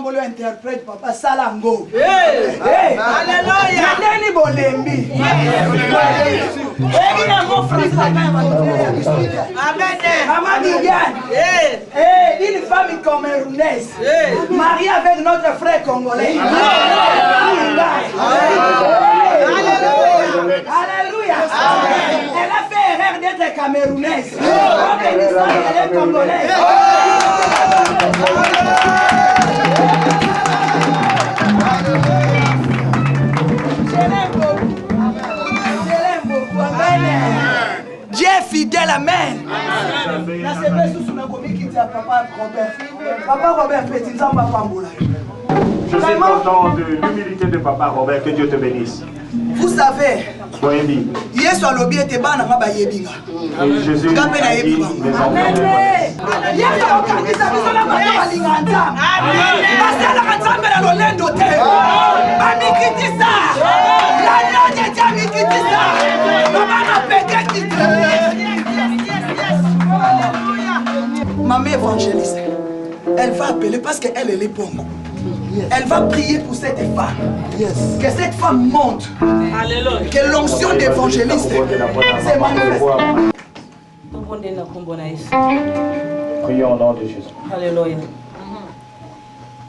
Congolais interprète Papa Salango. Alléluia. Nani Bolembi. Maman Viviane. Une femme camerounaise. Mariée avec notre frère congolais. Alléluia. Elle a fait erreur d'être camerounaise. Elle est congolaise. Dieu est fidèle, amen. Là, c'est bien sous son commis qui dit à Papa Robert. Papa Robert, petit Zamba Pamboula. Je suis content de l'humilité de Papa Robert, que Dieu te bénisse. Vous savez, Jésus a dit les enfants maman évangéliste, elle va appeler parce qu'elle est bonne. Elle va prier pour cette femme. Que cette femme monte. Alléluia. Que l'onction d'évangéliste se manifeste. Prions au nom de Jésus. Alléluia.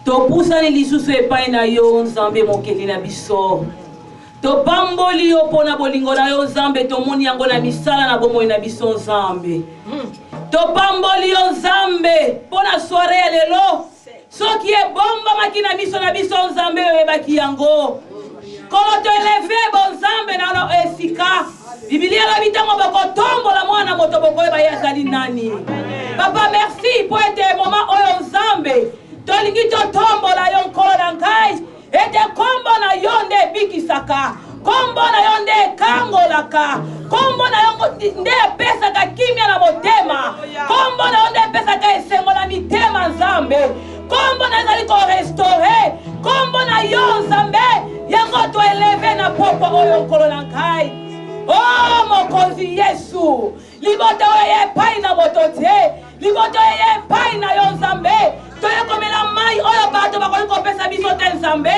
Topusani lisusu epai na yo nzambe mokeli na biso. Topamboli yo pona bolingo na yo nzambe tomoni yango na misala na bomoi na biso nzambe. Topamboli yo nzambe pona soirée ya lelo. Soki e bomba makina biso na biso nzambe oyebaki yango. Kolo to eleve bo nzambe na no esika. Biblia la bitango bakotombola mwana moto bokoyeba ye azali nani. Papa merci pour être moment oyo nzambe. Tolingi totombola yo nkolo na ngai. Ete kombo na yo nde bikisaka. Kombo na yo nde kangolaka. Kombo na yo nde pesaka kimia na motema. Kombo na yo nde pesaka esengo na mitema nzambe. Kombo na ezali ko restaurer. Kombo na yo nzambe. Yango to eleve na popo oyo nkolo na ngai. Oh mokonzi Yesu. Liboto oye pai na motote. Liboto oye pai na yo nzambe. Toye komela mai oyo bato bakoli kopesa biso te nzambe.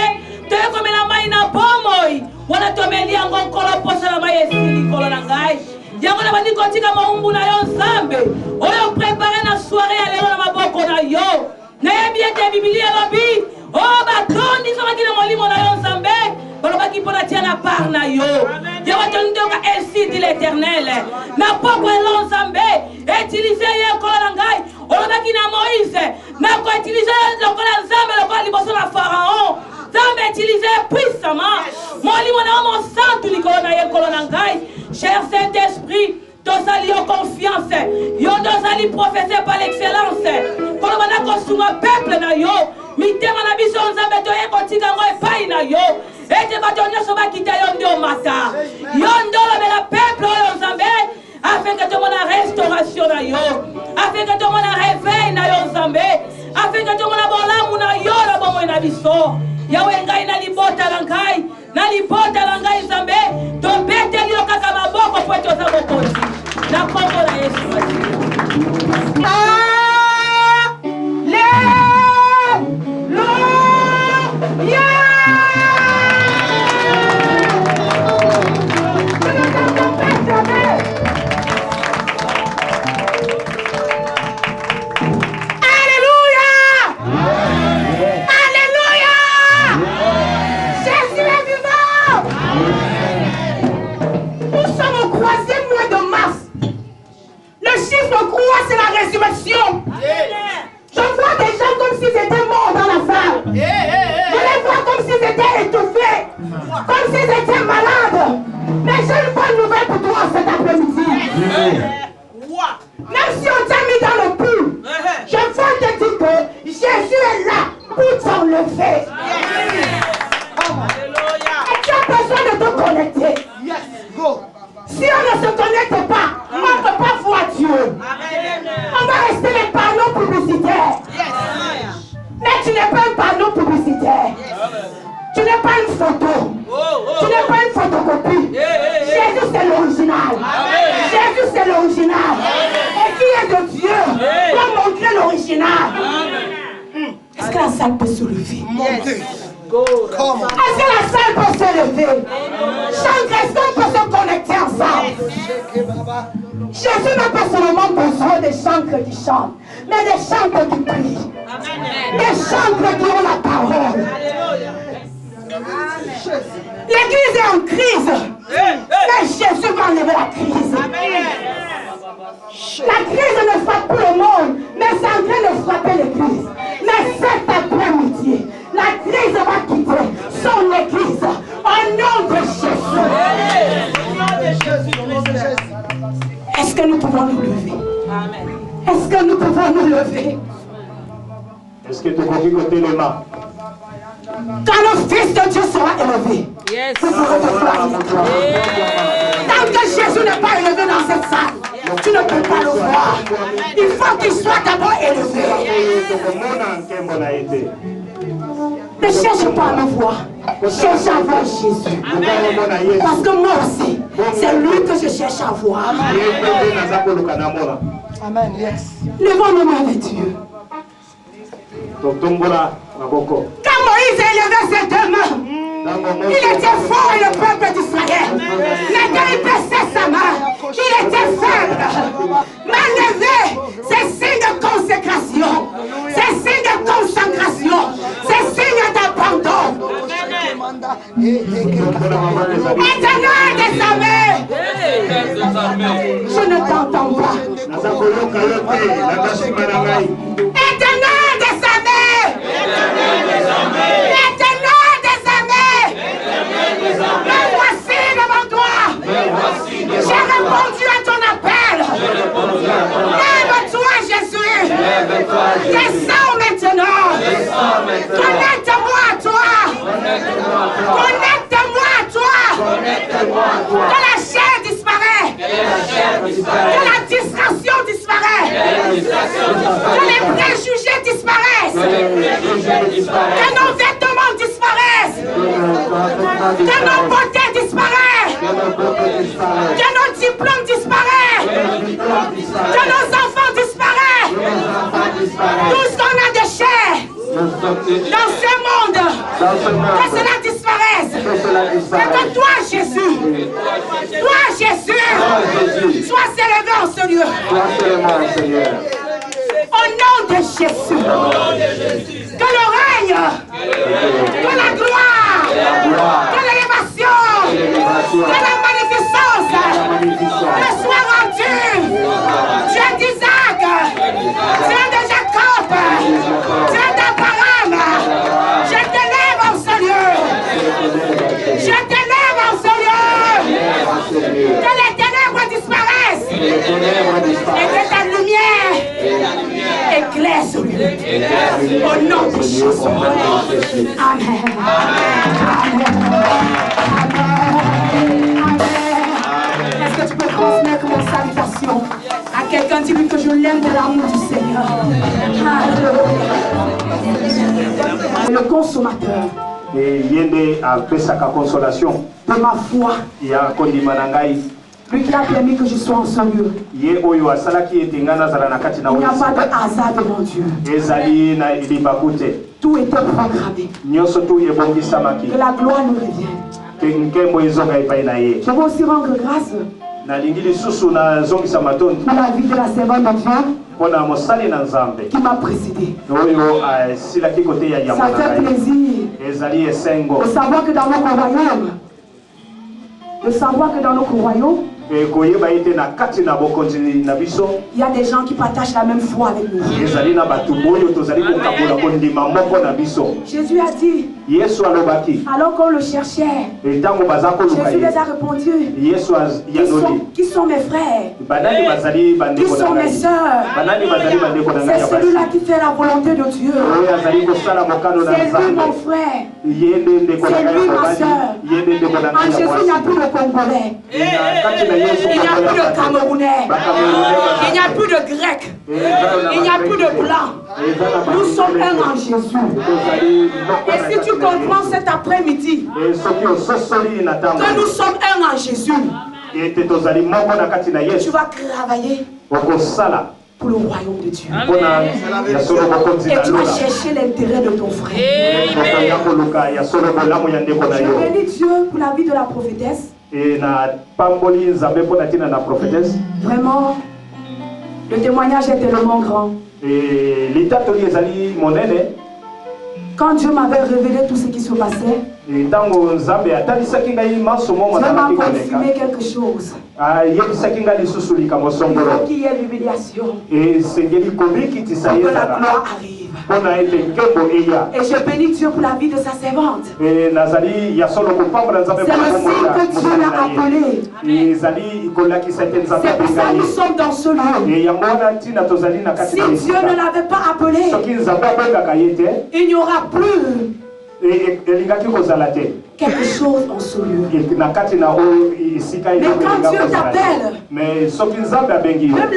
Toye komela mai na bomoi. Wana tomeli yango nkolo posa na mai esili nkolo na ngai. Yango na bandi kotika maumbu na yo nzambe. Oyo prepare na soirée ya lelo na maboko na yo. Nayebi ete Biblia lobi. Oh batondi somaki na molimo na yo nzambe. Balobaki pona tia na part na yo. Yawa tondoka ainsi dit l'Éternel. Na poko elon nzambe. Utiliser ye nkolo na ngai. Olobaki na Moïse. Na ko utiliser lokola nzambe lokola liboso na Pharaon. Nzambe utiliser puissamment. Molimo na mo santu likolo na ye nkolo na ngai. Cher Saint-Esprit, tosali yo confiance. Yo dozali prophétie par l'excellence. Koloba na kosunga peuple na yo. Mitema na biso nzambe toye kotika ngo epai na yo. Ete bato nyonso bakita yo ndio mata. Yo ndolo bela peuple oyo nzambe. Afin que tout le monde a restauration na yo. Afin que tout le monde a réveil na yo nzambe. Afin que tout le monde a bolamu na yo na bomo na biso. Yawe ngai na libota la ngai. Na libota la ngai nzambe. To bete liyo kaka maboko po eto za bokozi. Na kongo na Yesu Masihi. C'est la résurrection. Je vois des gens comme s'ils étaient morts dans la salle. Je les vois comme s'ils étaient étouffés, comme s'ils étaient malades. Mais j'ai une bonne nouvelle pour toi cet après-midi. Même si on t'a mis dans le puits, je veux te dire que Jésus est là pour t'enlever. Et tu as besoin de te connecter. Si on ne se connecte pas, on ne peut pas voir Dieu. On va rester les panneaux publicitaires. Mais tu n'es pas un panneau publicitaire. Tu n'es pas une photo. Tu n'es pas une photocopie. Jésus c'est l'original. Jésus c'est l'original. Et qui est de Dieu doit montrer l'original. Est-ce que la salle peut se lever? Montez. Est-ce que la salle peut se lever? Est-ce qu'on peut se connecter ensemble? Jésus n'a pas seulement besoin des chancres qui chantent, mais des chancres qui prient. Des chancres qui ont la parole. L'église est en crise. Mais Jésus va enlever la crise. La crise ne frappe plus le monde, mais c'est en train de frapper l'église. Mais cet après-midi, la crise va quitter son église au nom de Jésus. Est-ce que nous pouvons nous lever? Est-ce que nous pouvons nous lever? Est-ce que tu peux côté les mains? Quand le Fils de Dieu sera élevé, vous pourrez te glorifier. Tant que Jésus n'est pas élevé dans cette salle, tu ne peux pas le voir. Il faut qu'il soit d'abord élevé. Ne cherche pas à me voir. Cherche à voir Jésus. Parce que moi aussi, c'est lui que je cherche à voir. Amen, yes. Levons nos mains vers Dieu. Quand Moïse a élevé ses deux mains, il était fort et le peuple d'Israël. Mais quand il baissait sa main, il était faible. Main levée, c'est signe de consécration, c'est signe de consacration, c'est signe d'abandon. Éternel des armées, je ne t'entends pas. Éternel des armées, Éternel des armées, me voici devant toi. J'ai répondu à ton appel. Lève-toi, Jésus. Descends maintenant. Connecte-moi à toi. Connecte-moi à toi. Que la chair disparaît. Que la distraction disparaît. Que les préjugés disparaissent. Que nos vêtements disparaissent. Que nos beautés disparaissent. Que nos diplômes disparaissent. Que nos enfants disparaissent. Tout ce qu'on a de chair dans ce monde, que cela disparaisse. Et que toi, Jésus, sois élevé en ce lieu. Au nom de Jésus, que le règne, que la gloire, que l'élévation, que la magnificence te soit rendue. Dieu d'Isaac, Dieu de Jacob, Dieu d'Abraham, je t'élève en ce lieu. Je t'élève en ce lieu. Que les ténèbres disparaissent et que ta lumière éclaire ce lieu. Au nom de Jésus. Amen. Est-ce que tu peux transmettre mon salutation à quelqu'un? Dis-lui que je l'aime de l'amour du Seigneur. Alléluia. Le consommateur de ma foi, lui qui a permis que je sois en ce lieu. Il n'y a pas de hasard devant Dieu. Tout était programmé. Que la gloire nous revienne. Je veux aussi rendre grâce à la vie de la servante de Dieu qui m'a précédé. Ça fait plaisir de savoir que dans notre royaume, il y a des gens qui partagent la même foi avec nous. Jésus a dit, alors qu'on le cherchait, Jésus les a répondu, qui sont mes frères, qui sont mes sœurs. C'est celui-là qui fait la volonté de Dieu. C'est lui mon frère, c'est lui ma sœur. En Jésus, il n'y a plus de Congolais. Il n'y a plus de Camerounais. Il n'y a plus de Grecs. Il n'y a plus de Blancs. Nous sommes un en Jésus. Et si tu comprends cet après-midi que nous sommes un en Jésus, tu vas travailler pour le royaume de Dieu. Et tu vas chercher l'intérêt de ton frère. Je bénis Dieu pour la vie de la prophétesse. Vraiment, le témoignage est tellement grand. Quand Dieu m'avait révélé tout ce qui se passait, Dieu m'a confirmé quelque chose. Il faut qu'il y ait l'humiliation pour que la gloire arrive. Et je bénis Dieu pour la vie de sa servante. C'est le signe que Dieu l'a appelé. C'est pour ça que nous sommes dans ce lieu. Si Dieu ne l'avait pas appelé, il n'y aura plus quelque chose en ce lieu. Mais quand Dieu t'appelle, même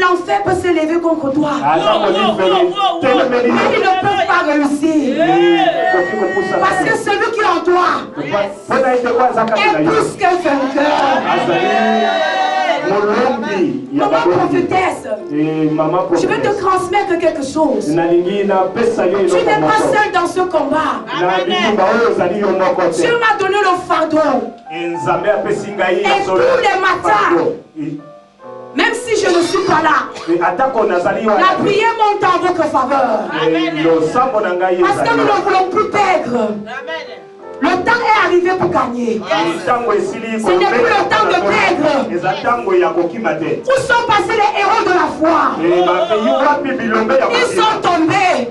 l'enfer peut s'élever contre toi. Mais ils ne peuvent pas réussir. Parce que celui qui est en toi est plus qu'un vainqueur. Maman prophétesse, je vais te transmettre quelque chose. Tu n'es pas seul dans ce combat. Dieu m'a donné le fardeau. Et tous les matins, même si je ne suis pas là, la prière monte en votre faveur. Parce que nous ne voulons plus perdre. Le temps est arrivé pour gagner. Ce n'est plus le temps de perdre. Où sont passés les héros de la foi? Ils sont tombés.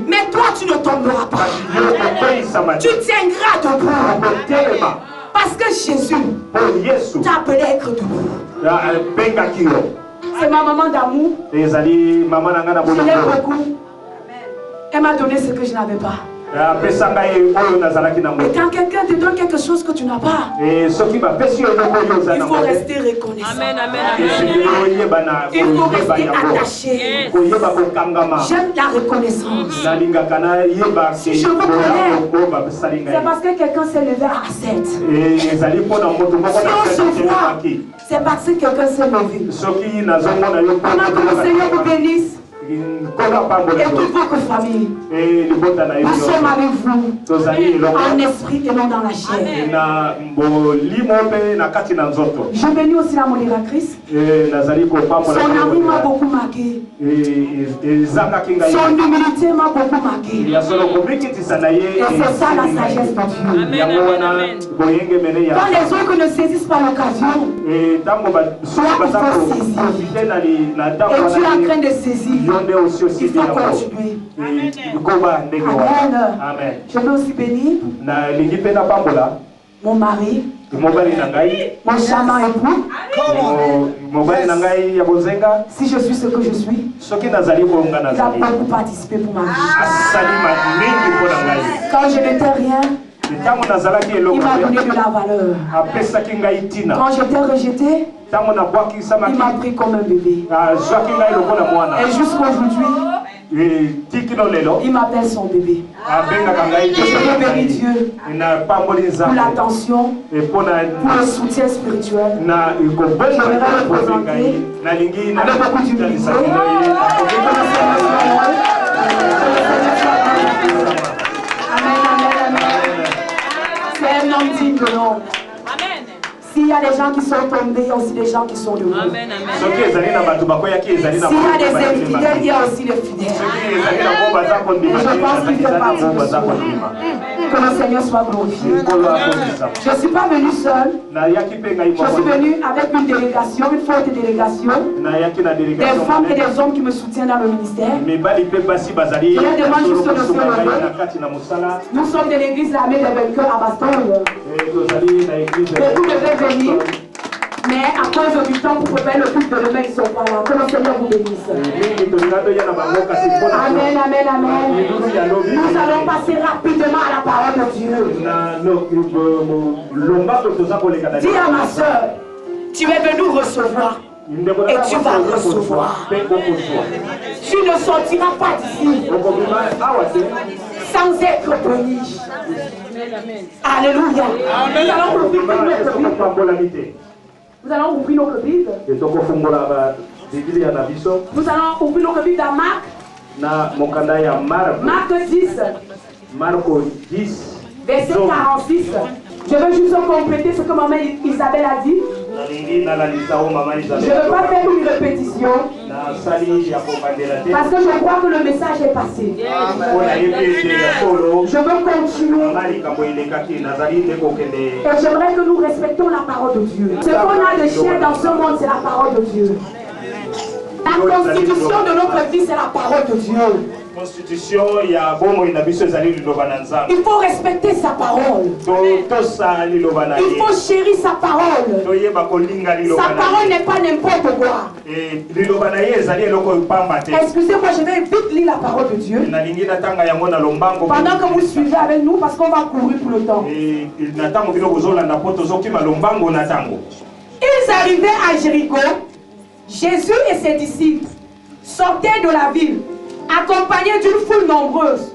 Mais toi, tu ne tomberas pas. Tu tiendras debout. Parce que Jésus t'a appelé à être debout. C'est ma maman d'amour. Je l'aime beaucoup. Elle m'a donné ce que je n'avais pas. Et quand quelqu'un te donne quelque chose que tu n'as pas, il faut rester reconnaissant. Amen, amen, il faut rester attaché. J'aime la reconnaissance. Si je me connais, c'est parce que quelqu'un s'est levé à 7. Si on se voit, c'est parce que quelqu'un s'est levé. Pendant que le Seigneur vous bénisse et toute votre famille, nous sommes avec vous en esprit et non dans la chair. Je bénis aussi la modératrice. Son amour m'a beaucoup marqué. Son humilité m'a beaucoup marqué. Et c'est ça la sagesse de Dieu. Quand les autres ne saisissent pas l'occasion, toi il faut saisir. Et tu es en train de saisir. Il faut continuer. Amen. Amen. Je veux aussi bénir mon mari, mon charmant époux. Si je suis ce que je suis, il a beaucoup participé pour ma vie. Quand je n'étais rien, il m'a donné de la valeur. Quand j'étais rejeté, il m'a pris comme un bébé. Et jusqu'aujourd'hui, il m'appelle son bébé. Je bénis Dieu pour l'attention, pour le soutien spirituel. J'aimerais le présenter avec beaucoup d'humilité. Amen, amen, amen. C'est un homme digne de l'homme. S'il y a des gens qui sont tombés, il y a aussi des gens qui sont debout. Amen, amen. S'il y a des infidèles, il y a aussi les fidèles. Et je pense qu'il fait partie de soi. Que le Seigneur soit glorifié. Je ne suis pas venu seul. Je suis venu avec une délégation, une forte délégation. Des femmes et des hommes qui me soutiennent dans le ministère. Je leur demande juste de se lever. Nous sommes de l'église l'armée des vainqueurs à Bastogne. Beaucoup devaient venir, mais à cause du temps pour faire le culte de demain, ils ne sont pas là. Que le Seigneur vous bénisse. Amen, amen, amen. Nous allons passer rapidement à la parole de Dieu. Dis à ma soeur, tu es venu recevoir. Et tu vas recevoir. Tu ne sortiras pas d'ici sans être béni. Alléluia. Nous allons ouvrir notre Bible. Nous allons ouvrir notre Bible. Biblia na biso Nous allons ouvrir notre Bible dans Marc. na mokanda ya Marc 10, Marco 10 verset 46. Je veux juste compléter ce que maman Isabelle a dit. nalingi nalalisa o mama Je ne Isabelle veux pas faire une répétition na sali ya kobandela te parce que je crois que le message est passé. mpona yebi ete ya solo Je veux continuer mama likambo elekaki nazali nde kokende et j'aimerais que nous respectons la parole de Dieu. Ce qu'on a de cher dans ce monde, c'est la parole de Dieu. La constitution de notre vie, c'est la parole de Dieu. constitution ya bomoi na biso ezali liloba na nzambe Il faut respecter sa parole. tosala liloba na Il ye faut chérir sa parole. toyeba kolinga liloba Sa na parole ye n'est pas n'importe quoi. liloba na ye ezali eloko epamba te Excusez-moi, je vais vite lire la parole de Dieu. nalingi natanga yango na lombango Pendant que vous suivez avec nous, parce qu'on va courir pour le temps. na ntango bino bozolanda mpo tozokima lombango na ntango Ils arrivaient à Jéricho. Jésus et ses disciples sortaient de la ville, accompagnés d'une foule nombreuse.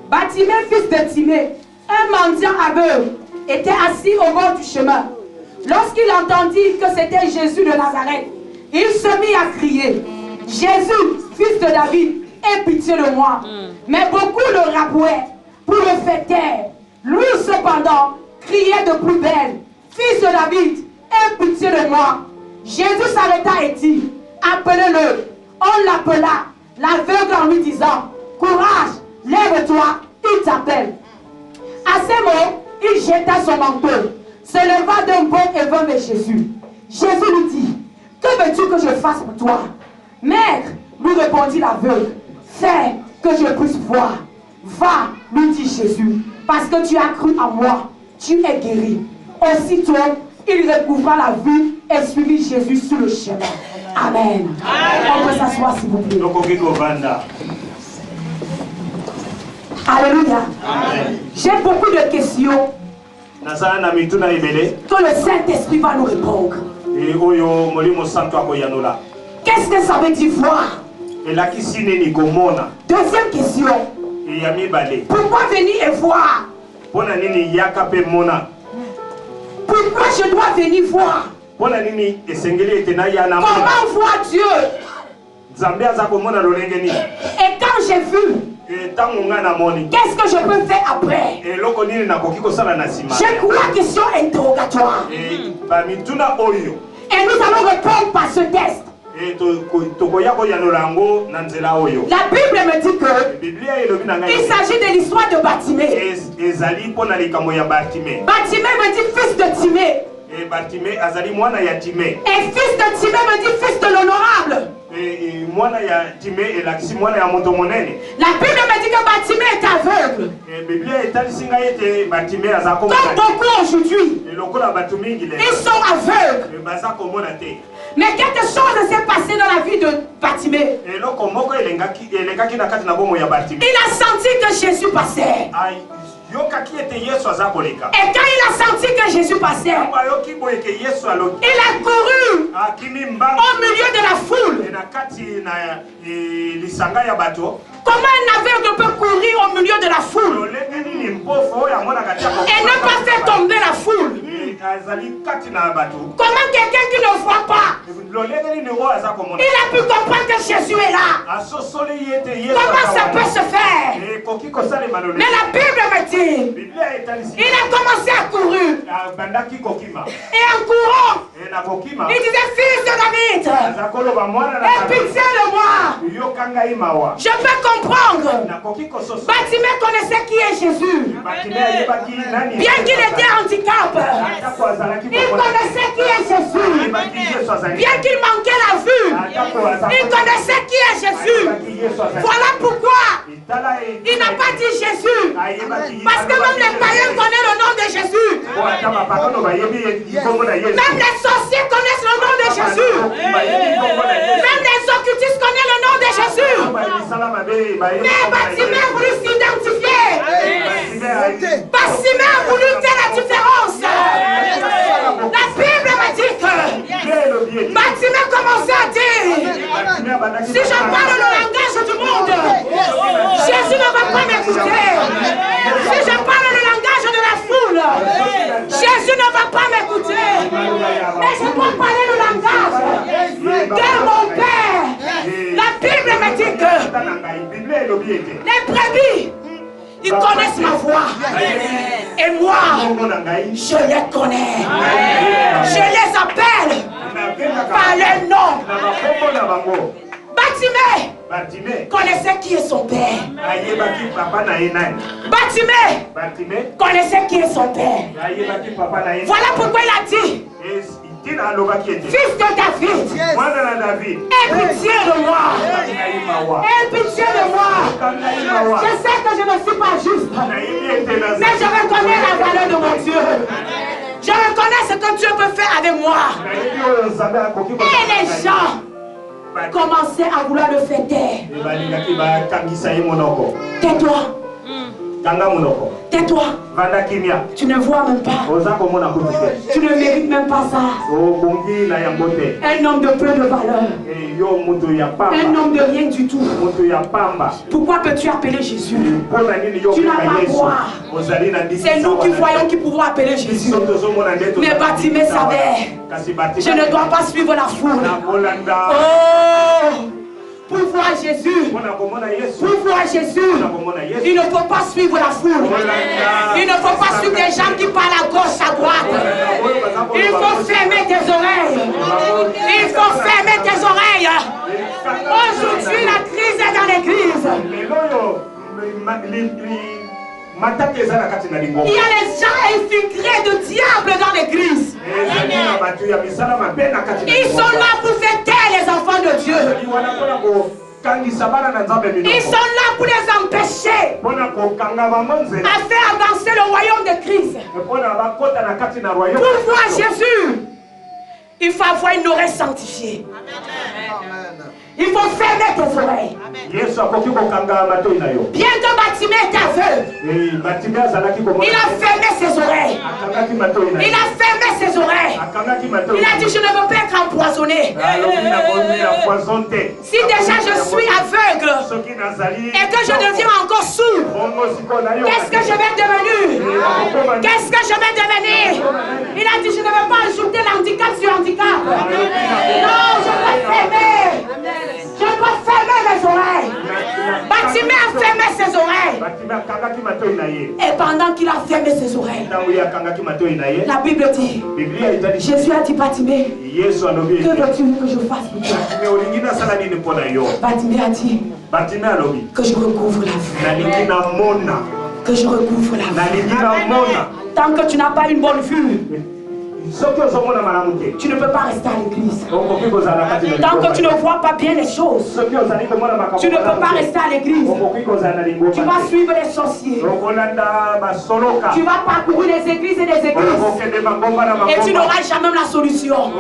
Bartimée, fils de Timée, un mendiant aveugle, était assis au bord du chemin. Lorsqu'il entendit que c'était Jésus de Nazareth, il se mit à crier, « Jésus, fils de David, aie pitié de moi. » Mais beaucoup le rabouaient pour le faire taire. Lui cependant criait de plus belle, « Fils de David, aie pitié de moi. » Jésus s'arrêta et dit, « Appelez-le. » On l'appela, l'aveugle en lui disant, « Courage, lève-toi, il t'appelle. » À ces mots, il jeta son manteau, se leva d'un bond et vint vers Jésus. Jésus lui dit, « Que veux-tu que je fasse pour toi? » « Maître, lui répondit l'aveugle, « Fais que je puisse voir. » « Va, lui dit Jésus, parce que tu as cru en moi, tu es guéri. » Aussitôt, il recouvra la vue et suivit Jésus sur le chemin. Amen. On peut s'asseoir s'il vous plaît. tokoki kovanda Alléluia. J'ai beaucoup de questions nazala na mituna ebele que le Saint-Esprit va nous répondre. oyo molimo santo akoyanola Qu'est-ce que ça veut dire voir? elakisi nini komona Deuxième question. ya mibale Pourquoi venir et voir? mpona nini yaka mpe mona Pourquoi je dois venir voir? mpona nini esengeli ete naya na mona Comment voir Dieu? nzambe aza komona lolenge nini Et quand j'ai vu, ntango nga namoni qu'est-ce que je peux faire après? eloko nini nakoki kosala na nsima J'ai trois questions interrogatoires. bamituna oyo Et nous allons répondre par ce test. tokoya koyanola yango na nzela oyo La Bible me dit que biblia elobi na ngai il s'agit de l'histoire de Bartimée. ezali mpona likambo ya Bartime Bartimée me dit fils de Timée. Bartime azali mwana ya Time Et fils de Timée me dit fils de l'honorable. mwana ya Time elakisi mwana ya moto monene La Bible me dit que Bartimée est aveugle. biblia etalisi ngai ete Bartime aza Comme komona beaucoup aujourd'hui, lokola bato mingi lelo ils sont aveugles. baza komona te Mais quelque chose s'est passé dans la vie de Bartimée. eloko moko elekaki na kati na bomo ya Bartime Il a senti que Jésus passait. yokaki ete yesu aza koleka Et quand il a senti que Jésus passait, ntango ayoki boye eke yesu aloki il a couru akimi mbangu au milieu de la foule. na kati na lisanga ya bato Comment un aveugle peut courir au milieu de la foule lolenge nini mpofu oyo amonaka te et ne pas faire tomber la foule? azali kati na bato Comment quelqu'un qui ne voit pas, lolenge nini oyo aza komona il a pu comprendre que Jésus est là? asosoli ye te yesu Comment ça peut se faire? ekoki kosalema lolenge Mais la Bible me dit, biblia etalisi il a commencé à courir. abandaki kokima Et en courant, na kokima il disait, fils de David, aza koloba mwana na aie pitié de moi. yoka ngai mawa Je peux comprendre. nakoki kososa Bartimée connaissait qui est Jésus. Bartime ayebaki nani Bien qu'il était handicapé, atako azalaki il connaissait qui est Jésus. ayebaki yesu azali Bien qu'il manquait la vue, il connaissait qui est Jésus. Voilà pourquoi il n'a pas dit Jésus. Parce que même les païens connaissent le nom de Jésus. Même les sorciers connaissent le nom de Jésus. Même les occultistes connaissent le nom de Jésus. Mais Bartimée a voulu s'identifier. Bartimée a voulu faire la différence. La Bible me dit que Bartimée commençait à dire, si je parle le langage du monde, Jésus ne va pas m'écouter. Si je parle le langage de la foule, Jésus ne va pas m'écouter. Mais je dois parler le langage de mon Père. connaissent ma voix. Et moi, je les connais. Je les appelle par leur nom. Bartimée connaissait qui est son père. Bartimée connaissait qui est son père. Voilà pourquoi il a dit: Fils de David, aie pitié de moi. Aie pitié de moi. Je sais que je ne suis pas juste, mais je reconnais la valeur de mon Dieu. Je reconnais ce que Dieu peut faire avec moi. Et les gens commençaient à vouloir le faire taire. Tais-toi. Tais-toi. Tu ne vois même pas. Tu ne mérites même pas ça. Un homme de peu de valeur. Un homme de rien du tout. Pourquoi peux-tu appeler Jésus? Tu n'as pas droit. C'est nous qui voyons qui pouvons appeler Jésus. Mais Bartimée savait: je ne dois pas suivre la foule. Oh! Pour voir Jésus, il ne faut pas suivre la foule. Il ne faut pas suivre des gens qui parlent à gauche, à droite. Il faut fermer tes oreilles. Il faut fermer tes oreilles. Aujourd'hui, la crise est dans l'église. Il y a les gens infiltrés de diable dans l'église. Ils sont là pour faire taire les enfants de Dieu. Ils sont là pour les empêcher à faire avancer le royaume de Christ. Pour voir Jésus, il faut avoir une oreille sanctifiée. Il faut fermer tes oreilles. Bien que Bartimée était aveugle, il a fermé ses oreilles. Il a fermé ses oreilles. Il a dit: je ne veux pas être empoisonné. Si déjà je suis aveugle et que je deviens encore sourd, qu'est-ce que je vais devenir? Qu'est-ce que je vais devenir? Il a dit: je ne veux pas ajouter l'handicap sur handicap. Non, je vais fermer. Je dois fermer mes oreilles. Bartimée a fermé ses oreilles. Et pendant qu'il a fermé ses oreilles, la Bible dit: Jésus a dit: Bartimée, que veux-tu que je fasse pour toi? Bartimée a dit: que je recouvre la vue. Que je recouvre la vue. Tant que tu n'as pas une bonne vue, tu ne peux pas rester à l'église. Tant que tu ne vois pas bien les choses, tu ne peux pas rester à l'église. Tu vas suivre les sorciers. Tu vas parcourir les églises et les églises. Et tu n'auras jamais la solution.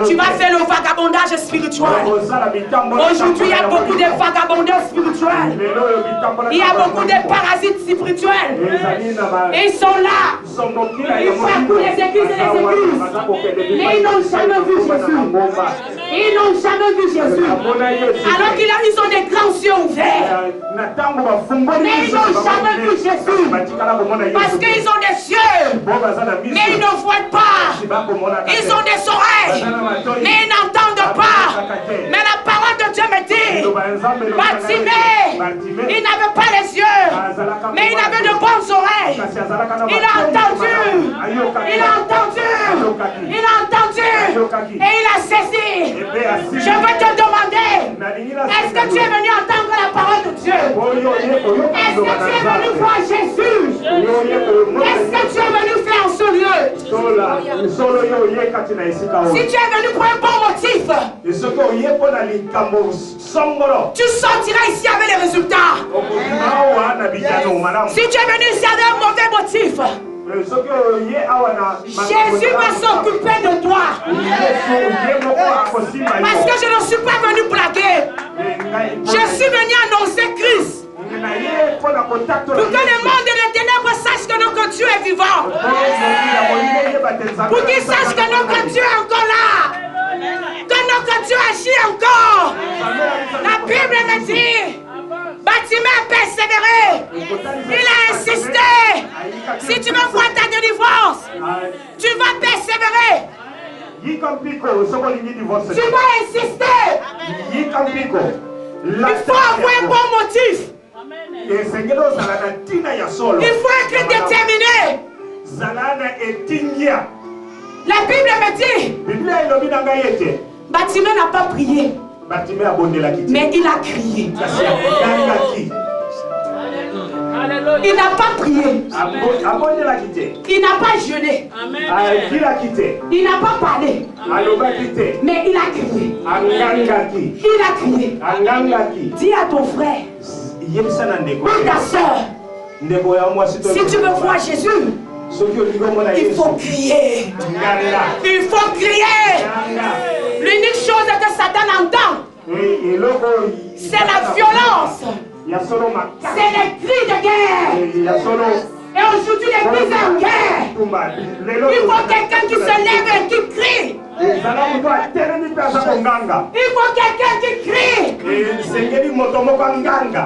Tu vas faire le vagabondage spirituel. Aujourd'hui, il y a beaucoup de vagabondeurs spirituels. Il y a beaucoup de parasites spirituels. Et ils sont là. Ils parcourent les églises et les églises. Mais ils n'ont jamais vu Jésus. Ils n'ont jamais vu Jésus. Alors qu'ils ont des grands yeux ouverts. Mais ils n'ont jamais vu Jésus. Parce qu'ils ont des yeux. Mais ils ne voient pas. Ils ont des oreilles. Mais ils n'entendent pas. Mais la parole de Dieu me dit: Bartimée, il n'avait pas les yeux. Mais il avait de bonnes oreilles. Il a entendu. Il a entendu. Il a entendu. Et il a saisi. Je veux te demander: est-ce que tu es venu entendre la parole de Dieu? Est-ce que tu es venu voir Jésus? Qu'est-ce que tu es venu faire en ce lieu? Si tu es venu pour un bon motif, tu sortiras ici avec les résultats. Si tu es venu ici avec un mauvais motif, Jésus va s'occuper de toi. Parce que je ne suis pas venu blaguer. Je suis venu annoncer Christ. Pour que le monde des ténèbres sache que notre Dieu est vivant. Pour qu'il sache que notre Dieu est encore là. Que notre Dieu agit encore. La Bible me dit: Bartimée a persévéré. Il a insisté. Si tu veux voir ta délivrance, tu vas persévérer. Tu vas insister. Il faut avoir un bon motif. Et Seigneur, Zalana Tina ya solo. Il faut être déterminé. Zalana etingia. La Bible me dit, Biblia ilobi nanga yete. Bartimée n'a pas prié, Bartimée abondela kiti. mais il a crié. Kasi akanga ki. Il n'a pas prié. Abondela kiti. Il n'a pas jeûné. Akila kiti. Il n'a pas parlé. Aloba kiti. Mais il a crié. Anganga ki. Il a crié. Anganga ki. Dis à ton frère, Yebisana ndeko. ou ta soeur, Ndeko ya mwasi to. si tu veux voir Jésus, il faut crier. Il faut crier. L'unique chose que Satan entend, c'est la violence. C'est les cris de guerre. Et aujourd'hui, l'église est en guerre. Il faut quelqu'un qui se lève et qui crie. Il faut quelqu'un qui crie.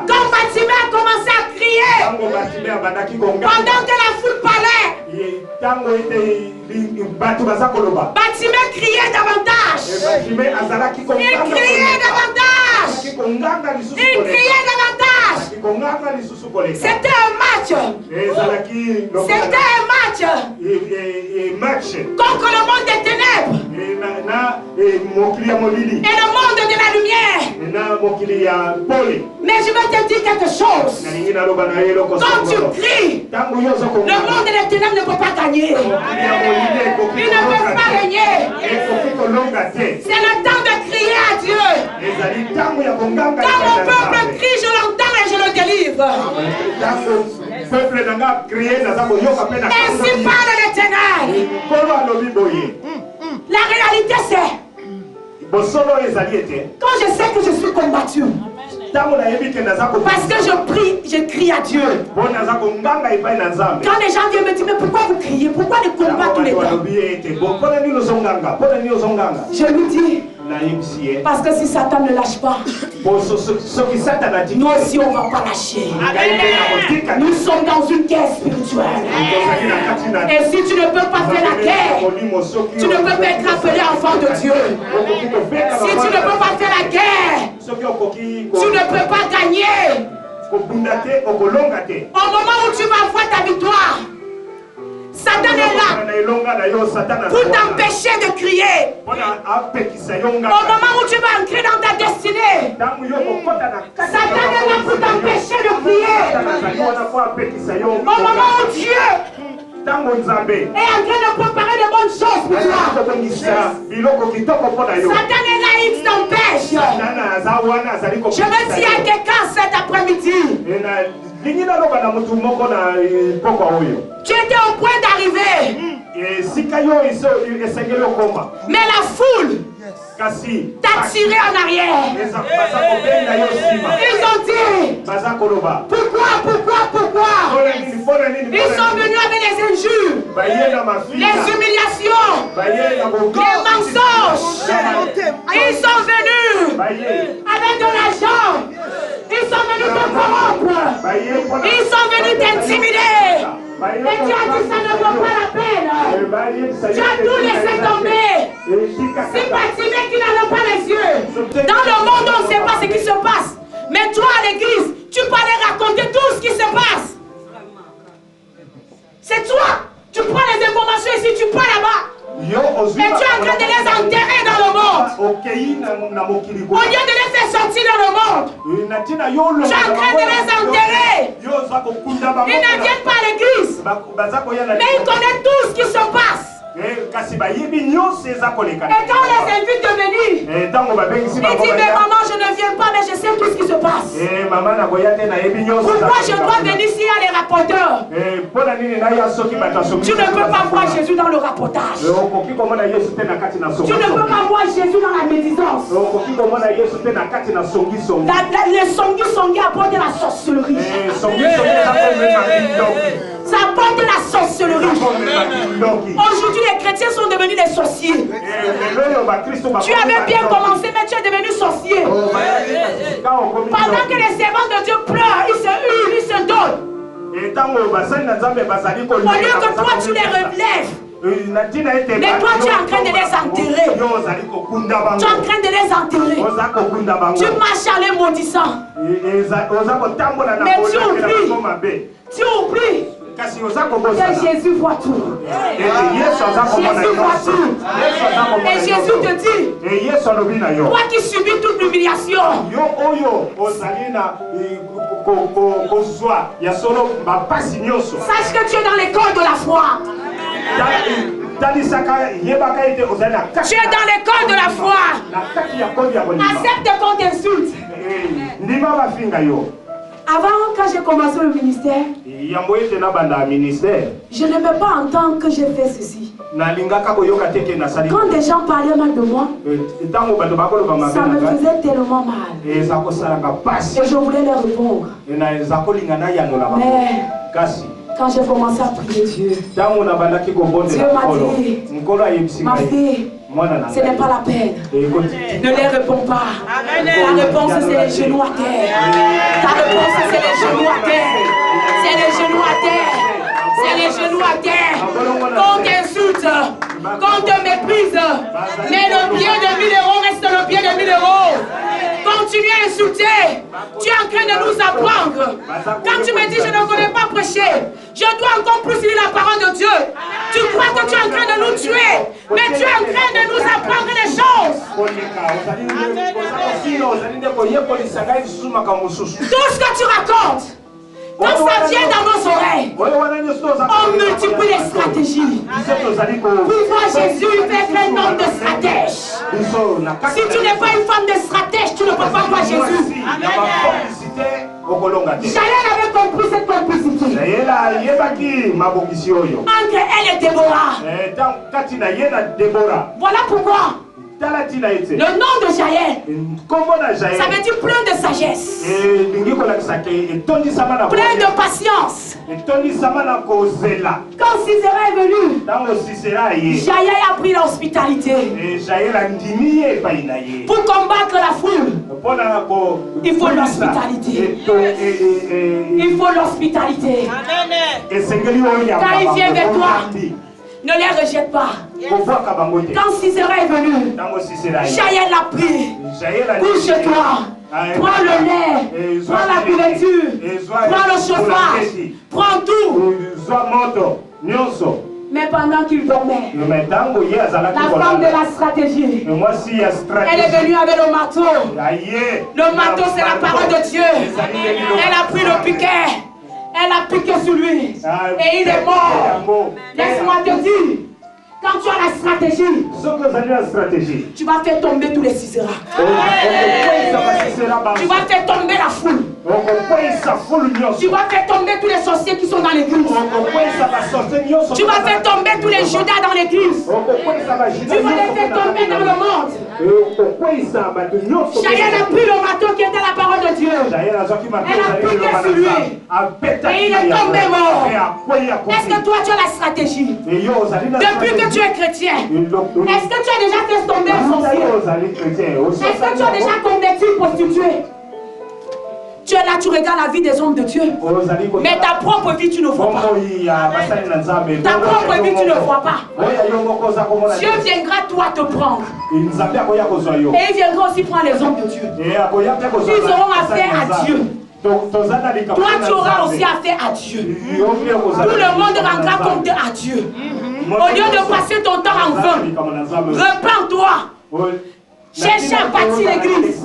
Quand Bartimée a commencé à crier, pendant que la foule parlait, Bartimée criait davantage. Il criait davantage. Il criait davantage. C'était un match. C'était un match contre le monde des ténèbres et le monde de la lumière. Mais je veux te dire quelque chose. Quand tu cries, le monde des ténèbres ne peut pas gagner. Il ne peut pas régner. C'est le temps de crier à Dieu. Quand mon peuple crie, je l'entends et je le délivre. Ainsi parle l'Éternel. La réalité c'est, quand je sais que je suis combattu, parce que je prie, je crie à Dieu. Quand les gens viennent me dire, mais pourquoi vous criez? Pourquoi les combats tous les temps? Je lui dis, parce que si Satan ne lâche pas, nous aussi on ne va pas lâcher. Nous sommes dans une guerre spirituelle. Et si tu ne peux pas faire la guerre, tu ne peux pas être appelé enfant de Dieu. Si tu ne peux pas faire la guerre, tu ne peux pas gagner. Au moment où tu vas voir ta victoire, Satan est là pour t'empêcher de crier. Au moment où tu vas entrer dans ta destinée, Satan est là pour t'empêcher de crier. Au moment où Dieu est en train de préparer de bonnes choses pour toi, Satan est là, il t'empêche. Je veux dire à quelqu'un cet après-midi, tu étais au point d'arriver, mais la foule t'a tiré en arrière. Ils ont dit, pourquoi? Ils sont venus avec les injures, les humiliations, les mensonges. Ils sont venus avec de l'argent. Ils sont venus te corrompre. Ils sont venus t'intimider. Et tu as dit ça ne vaut pas la peine. Tu as tout laissé tomber. C'est Bartimée qui n'en a pas les yeux. Dans le monde, on ne sait pas ce qui se passe. Mais toi, à l'église, tu peux aller raconter tout ce qui se passe. C'est toi. Tu prends les informations ici, tu pars là-bas. Et tu es en train de les enterrer dans le monde. Au lieu de les faire sortir dans le monde, tu es en train de les enterrer. Ils ne viennent pas à l'église, mais ils connaissent tout ce qui se passe. Et quand on les invite de venir, ils disent, mais maman, je ne viens pas, mais je sais tout ce qui se passe. Pourquoi je dois venir s'il y a les rapporteurs? Tu ne peux pas voir Jésus dans le rapportage. Tu ne peux pas voir Jésus dans la médisance. Les songi apportent de la sorcellerie. Ça apporte de la sorcellerie. Aujourd'hui, les chrétiens sont devenus des sorciers. Tu avais bien commencé, mais tu es devenu sorcier. Pendant que les servants de Dieu pleurent, ils se hurlent, ils se donnent. Au lieu que toi, tu les relèves Mais toi, tu es en train de les enterrer. Tu es en train de les enterrer. Tu marches en les maudissant. Mais tu oublies. Tu oublies. Que Jésus voit tout. Jésus voit tout. Et Jésus te dit, toi qui subis toute l'humiliation, sache que tu es dans l'école de la foi. Tu es dans l'école de la foi. Accepte qu'on t'insulte. Avant, quand j'ai commencé le ministère, je n'aimais pas entendre que j'ai fait ceci. Quand des gens parlaient mal de moi, ça me faisait tellement mal. Et je voulais leur répondre. Mais quand j'ai commencé à prier Dieu, Dieu m'a dit, ma fille, ce n'est pas la peine. Ne les réponds pas. Ta réponse, c'est les genoux à terre. Ta réponse, c'est les genoux à terre. C'est les genoux à terre. C'est les genoux à terre. Qu'on t'insulte, qu'on te méprise. Mais le pied de 1000 euros reste le pied de 1000 euros. Continue à insulter. Tu es en train de nous apprendre. Quand tu me dis je ne connais pas prêcher, je dois encore plus lire la parole de Dieu. Tu crois que tu es en train de nous tuer, mais tu es en train de nous apprendre des choses. Tout ce que tu racontes, quand ça vient dans nos oreilles, on multiplie les stratégies. Pour voir Jésus fait un homme de stratège. Si tu n'es pas une femme de stratège, tu ne peux pas voir Jésus. Jaël avait compris cette complicité entre elle et Déborah. Voilà pourquoi le nom de Jaël, ça veut dire plein de sagesse, plein de patience. Quand Sisera est venu, Jaël a pris l'hospitalité. Pour combattre la foule, il faut l'hospitalité. Il faut l'hospitalité. Quand il vient vers toi, ne les rejette pas. Quand Sisera est venu, Jaël l'a pris. Couche-toi. Prends le lait. Prends la couverture. Prends le chauffage. Prends tout. Mais pendant qu'il dormait, la femme de la stratégie, elle est venue avec le marteau. Le marteau, c'est la parole de Dieu. Elle a pris le piquet. Elle a piqué sur lui. Et il est mort. Laisse-moi te dire, quand tu as la stratégie, tu vas faire tomber tous les Sisera. Tu vas faire tomber la foule. Tu vas faire tomber tous les sorciers qui sont dans l'église. Tu vas faire tomber tous les Judas dans l'église. Tu vas les faire tomber dans le monde. Jaël a pris le marteau qui était la parole de Dieu. Elle a piqué sur lui. Et il est tombé mort. Est-ce que toi tu as la stratégie? Depuis que tu es chrétien, est-ce que tu as déjà fait tomber un sorcier? Est-ce que tu as déjà converti une prostituée? Tu es là, tu regardes la vie des hommes de Dieu. Mais ta propre vie, tu ne vois pas. Ta propre vie, tu ne vois pas. Dieu viendra, toi, te prendre. Et il viendra aussi prendre les hommes de Dieu. Ils auront affaire à Dieu. Toi, tu auras aussi affaire à Dieu. Tout le monde rendra compte à Dieu. Au lieu de passer ton temps en vain, repends-toi. Cherche à bâtir l'église.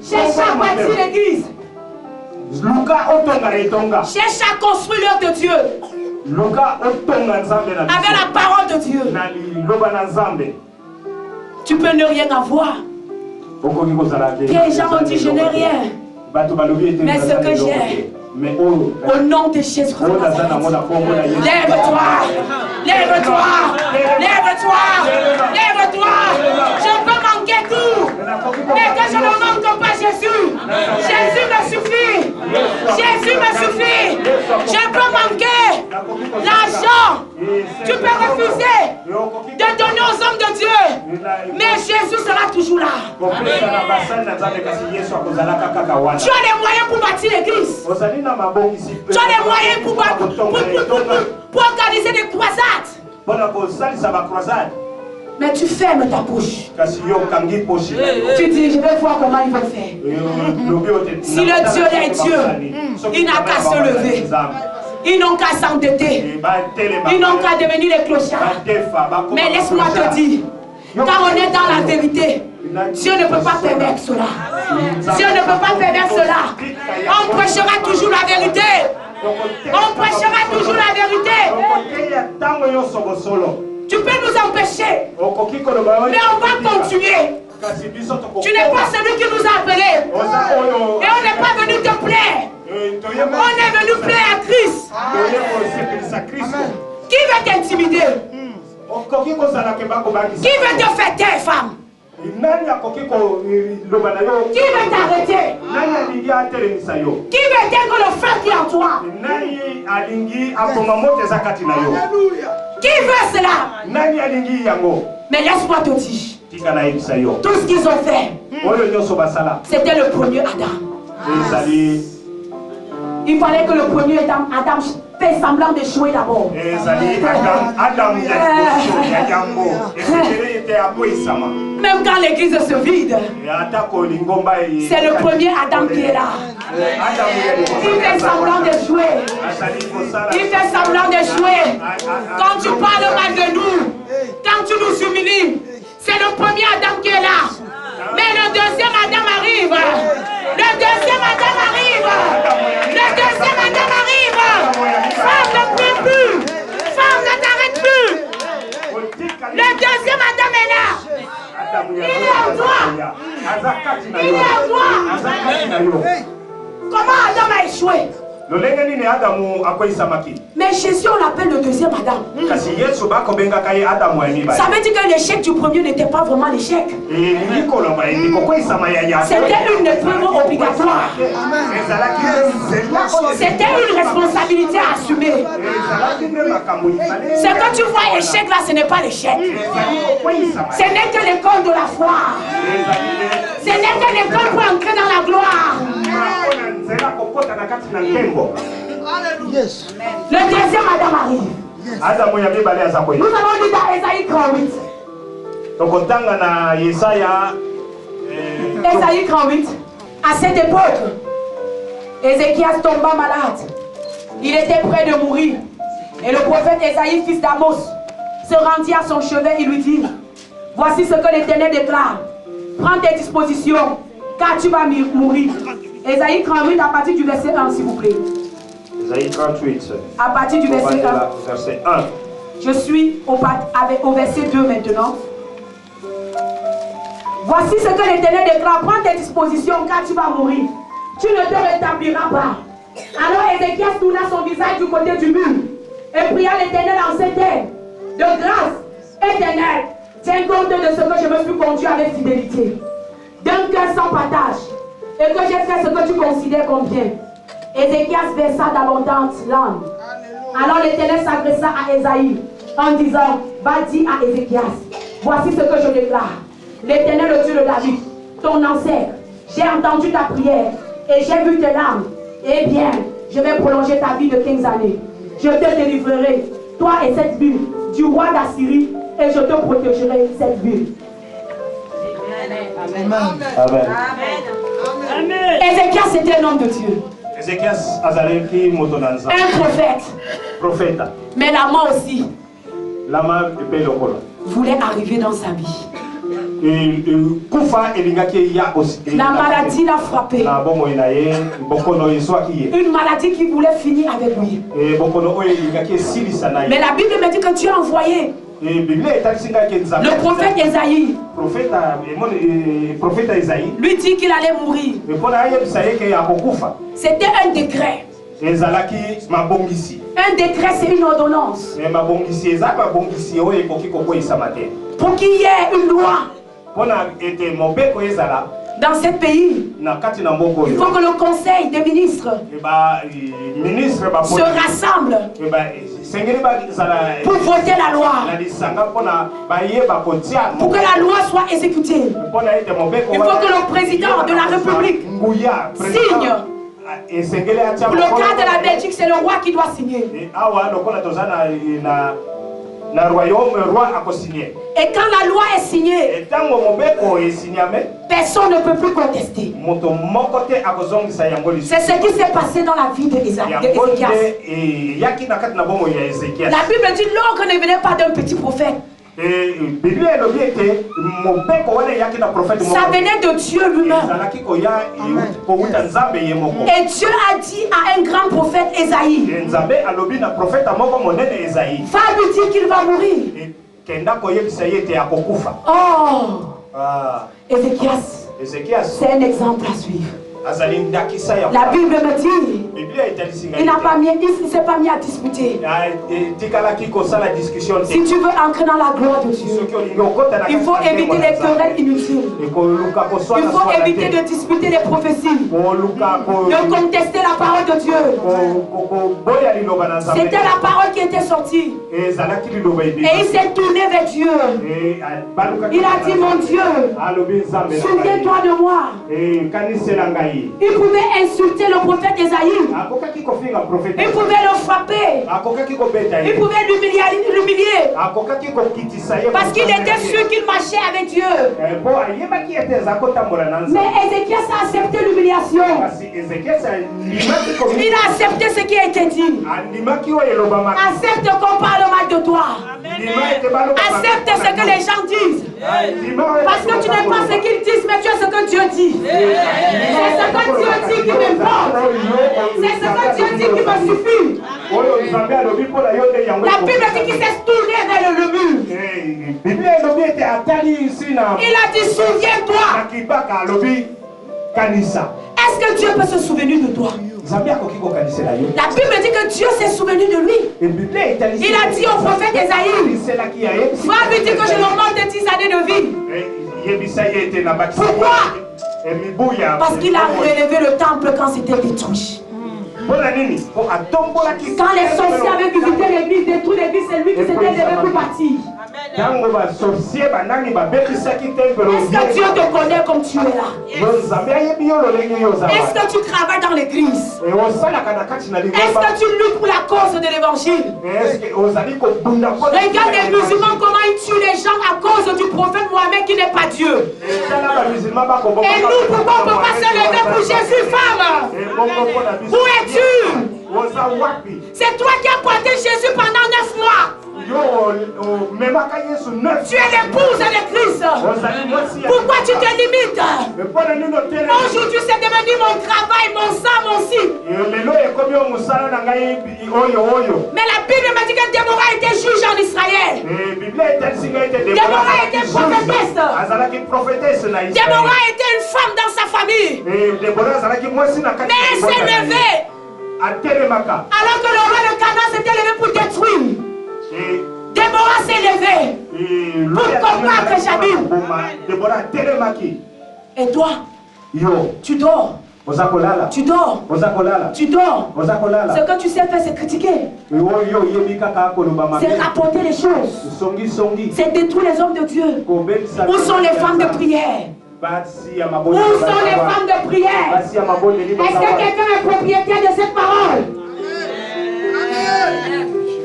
Cherche à bâtir l'église. Cherche à construire l'œuvre de Dieu. Avec la parole de Dieu. Tu peux ne rien avoir. Les gens ont dit je n'ai rien. Mais ce que j'ai, au nom de Jésus, lève-toi, lève-toi, lève-toi, lève-toi. Je peux manquer tout, mais que je ne manque pas Jésus. Jésus me suffit. Jésus me suffit. Je peux manquer l'argent. Tu peux refuser de donner aux hommes de Dieu, mais Jésus sera toujours là. Tu as les moyens pour bâtir l'église. Tu as les moyens pour organiser organiser des croisades. Mais tu fermes ta bouche. Tu dis, je vais voir comment ils vont faire. Si le Dieu est Dieu, il n'a qu'à se lever. Ils n'ont qu'à s'endetter. Ils n'ont qu'à devenir les clochards. Mais laisse-moi te dire, quand on est dans la vérité, Dieu ne peut pas permettre cela. Dieu ne peut pas permettre cela. On prêchera toujours la vérité. On prêchera toujours la vérité. Tu peux nous empêcher, mais on va continuer. Tu n'es pas celui qui nous a appelés. Et on n'est pas venu te plaire. On est venu plaire à Christ. Qui veut t'intimider? Qui veut te faire taire, femme? Qui veut t'arrêter? Qui veut éteindre le feu qui est en toi? Qui veut cela? Mais laisse-moi te dire, tout ce qu'ils ont fait, c'était le premier Adam. Il fallait que le premier Adam fait semblant d'échouer d'abord. Même quand l'église se vide, c'est le premier Adam qui est là. Il fait semblant d'échouer. Il fait semblant d'échouer. Quand tu parles mal de nous, quand tu nous humilies, c'est le premier Adam qui est là. Mais le deuxième Adam arrive. Le deuxième Adam arrive. Le deuxième Adam arrive. Femme ne prie plus. Femme ne t'arrête plus. Le deuxième Adam est là. Il est en toi. Il est en toi. Comment Adam a échoué? Mais Jésus, on l'appelle le deuxième Adam. Ça veut dire que l'échec du premier n'était pas vraiment l'échec. C'était une épreuve obligatoire. C'était une responsabilité à assumer. Ce que tu vois échec là, ce n'est pas l'échec. Ce n'est que l'école de la foi. Ce n'est que l'école pour entrer dans la gloire. Yes. Le deuxième Adam arrive. Nous avons lu dans Ésaïe 38. Ésaïe 38. À cette époque, Ézéchias tomba malade. Il était près de mourir. Et le prophète Ésaïe, fils d'Amos, se rendit à son chevet et lui dit: voici ce que l'Éternel déclare. Prends tes dispositions, car tu vas mourir. Ésaïe 38 à partir du verset 1, s'il vous plaît. Ésaïe 38. À partir du verset 1. Verset 1. Je suis au verset 2 maintenant. Voici ce que l'Éternel déclare. Prends tes dispositions car tu vas mourir. Tu ne te rétabliras pas. Alors Ézéchias tourna son visage du côté du mur et pria l'Éternel en ces termes: de grâce, Éternel, tiens compte de ce que je me suis conduit avec fidélité, d'un cœur sans partage, et que j'ai fait ce que tu considères comme bien. Ézéchias versa d'abondantes larmes. Alors l'Éternel s'adressa à Ésaïe en disant: va dire à Ézéchias, voici ce que je déclare. L'Éternel, le Dieu de David, ton ancêtre, j'ai entendu ta prière et j'ai vu tes larmes. Eh bien, je vais prolonger ta vie de 15 années. Je te délivrerai, toi et cette ville, du roi d'Assyrie, et je te protégerai cette ville. Amen. Amen. Ézéchias était un homme de Dieu. Un prophète. Mais la mort aussi voulait arriver dans sa vie. La maladie l'a frappé. Une maladie qui voulait finir avec lui. Mais la Bible me dit que Dieu a envoyé le prophète Ésaïe. Lui dit qu'il allait mourir. C'était un décret. Un décret, c'est une ordonnance. Pour qu'il y ait une loi dans ce pays, il faut que le conseil des ministres se rassemble pour voter la loi, pour que la loi soit exécutée. Il faut que le président de la République signe Pour le cas de la Belgique, c'est le roi qui doit signer. Et quand la loi est signée, personne ne peut plus contester. C'est ce qui s'est passé dans la vie d'Ézéchias. La Bible dit l'ogre ne venait pas d'un petit prophète. Ça venait de Dieu lui-même. Et Dieu a dit à un grand prophète Ésaïe, va lui dire qu'il va mourir. Oh, Ézéchias, c'est un exemple à suivre. La Bible me dit, il ne s'est pas mis à discuter. Si tu veux entrer dans la gloire de Dieu, il faut éviter les querelles inutiles. Il faut éviter de discuter les prophéties, de contester la parole de Dieu. C'était la parole qui était sortie. Et il s'est tourné vers Dieu. Il a dit, mon Dieu, souviens-toi de moi. Il pouvait insulter le prophète Ésaïe. Il pouvait le frapper. Il pouvait l'humilier. Parce qu'il était sûr qu'il marchait avec Dieu. Mais Ézéchias a accepté l'humiliation. Il a accepté ce qui a été dit. Accepte qu'on parle mal de toi. Accepte ce que les gens disent. Parce que tu n'es pas ce qu'ils disent, mais tu es ce que Dieu dit. C'est ce que Dieu dit qui m'importe. C'est ce que Dieu dit qui me suffit. La Bible dit qu'il s'est tourné vers le mur. Il a dit, souviens-toi. Est-ce que Dieu peut se souvenir de toi? La Bible dit que Dieu s'est souvenu de lui. Il a dit au prophète Ésaïe, va lui dire que je lui demande de 10 années de vie. Pourquoi? Parce qu'il a relevé le temple quand c'était détruit. Quand les sorciers avaient visité l'église, détruit l'église, c'est lui qui s'était levé pour partir. Est-ce que Dieu te connaît comme tu es là? Est-ce que tu travailles dans l'église? Est-ce que tu luttes pour la cause de l'évangile? Regarde les musulmans comment ils tuent les gens à cause du prophète Mohamed qui n'est pas Dieu. Et nous, pourquoi on ne peut pas se lever pour Jésus, femme? Où es-tu? C'est toi qui as porté Jésus pendant 9 mois. Tu es l'épouse de Christ. Pourquoi tu te limites? Aujourd'hui c'est devenu mon travail, mon sang, mon si. Mais la Bible m'a dit que Déborah était juge en Israël. Déborah était prophétesse. Déborah était une femme dans sa famille. Mais elle s'est levée. Alors que le roi de Canaan s'était levé pour détruire. Déborah s'est levée pour combattre Jabin. Et toi, tu dors. Tu dors. Tu dors. Ce que tu sais faire, c'est critiquer. C'est rapporter les choses. C'est détruire les hommes de Dieu. Où sont les femmes de prière? Où sont les femmes de prière? Est-ce que quelqu'un est propriétaire de cette parole?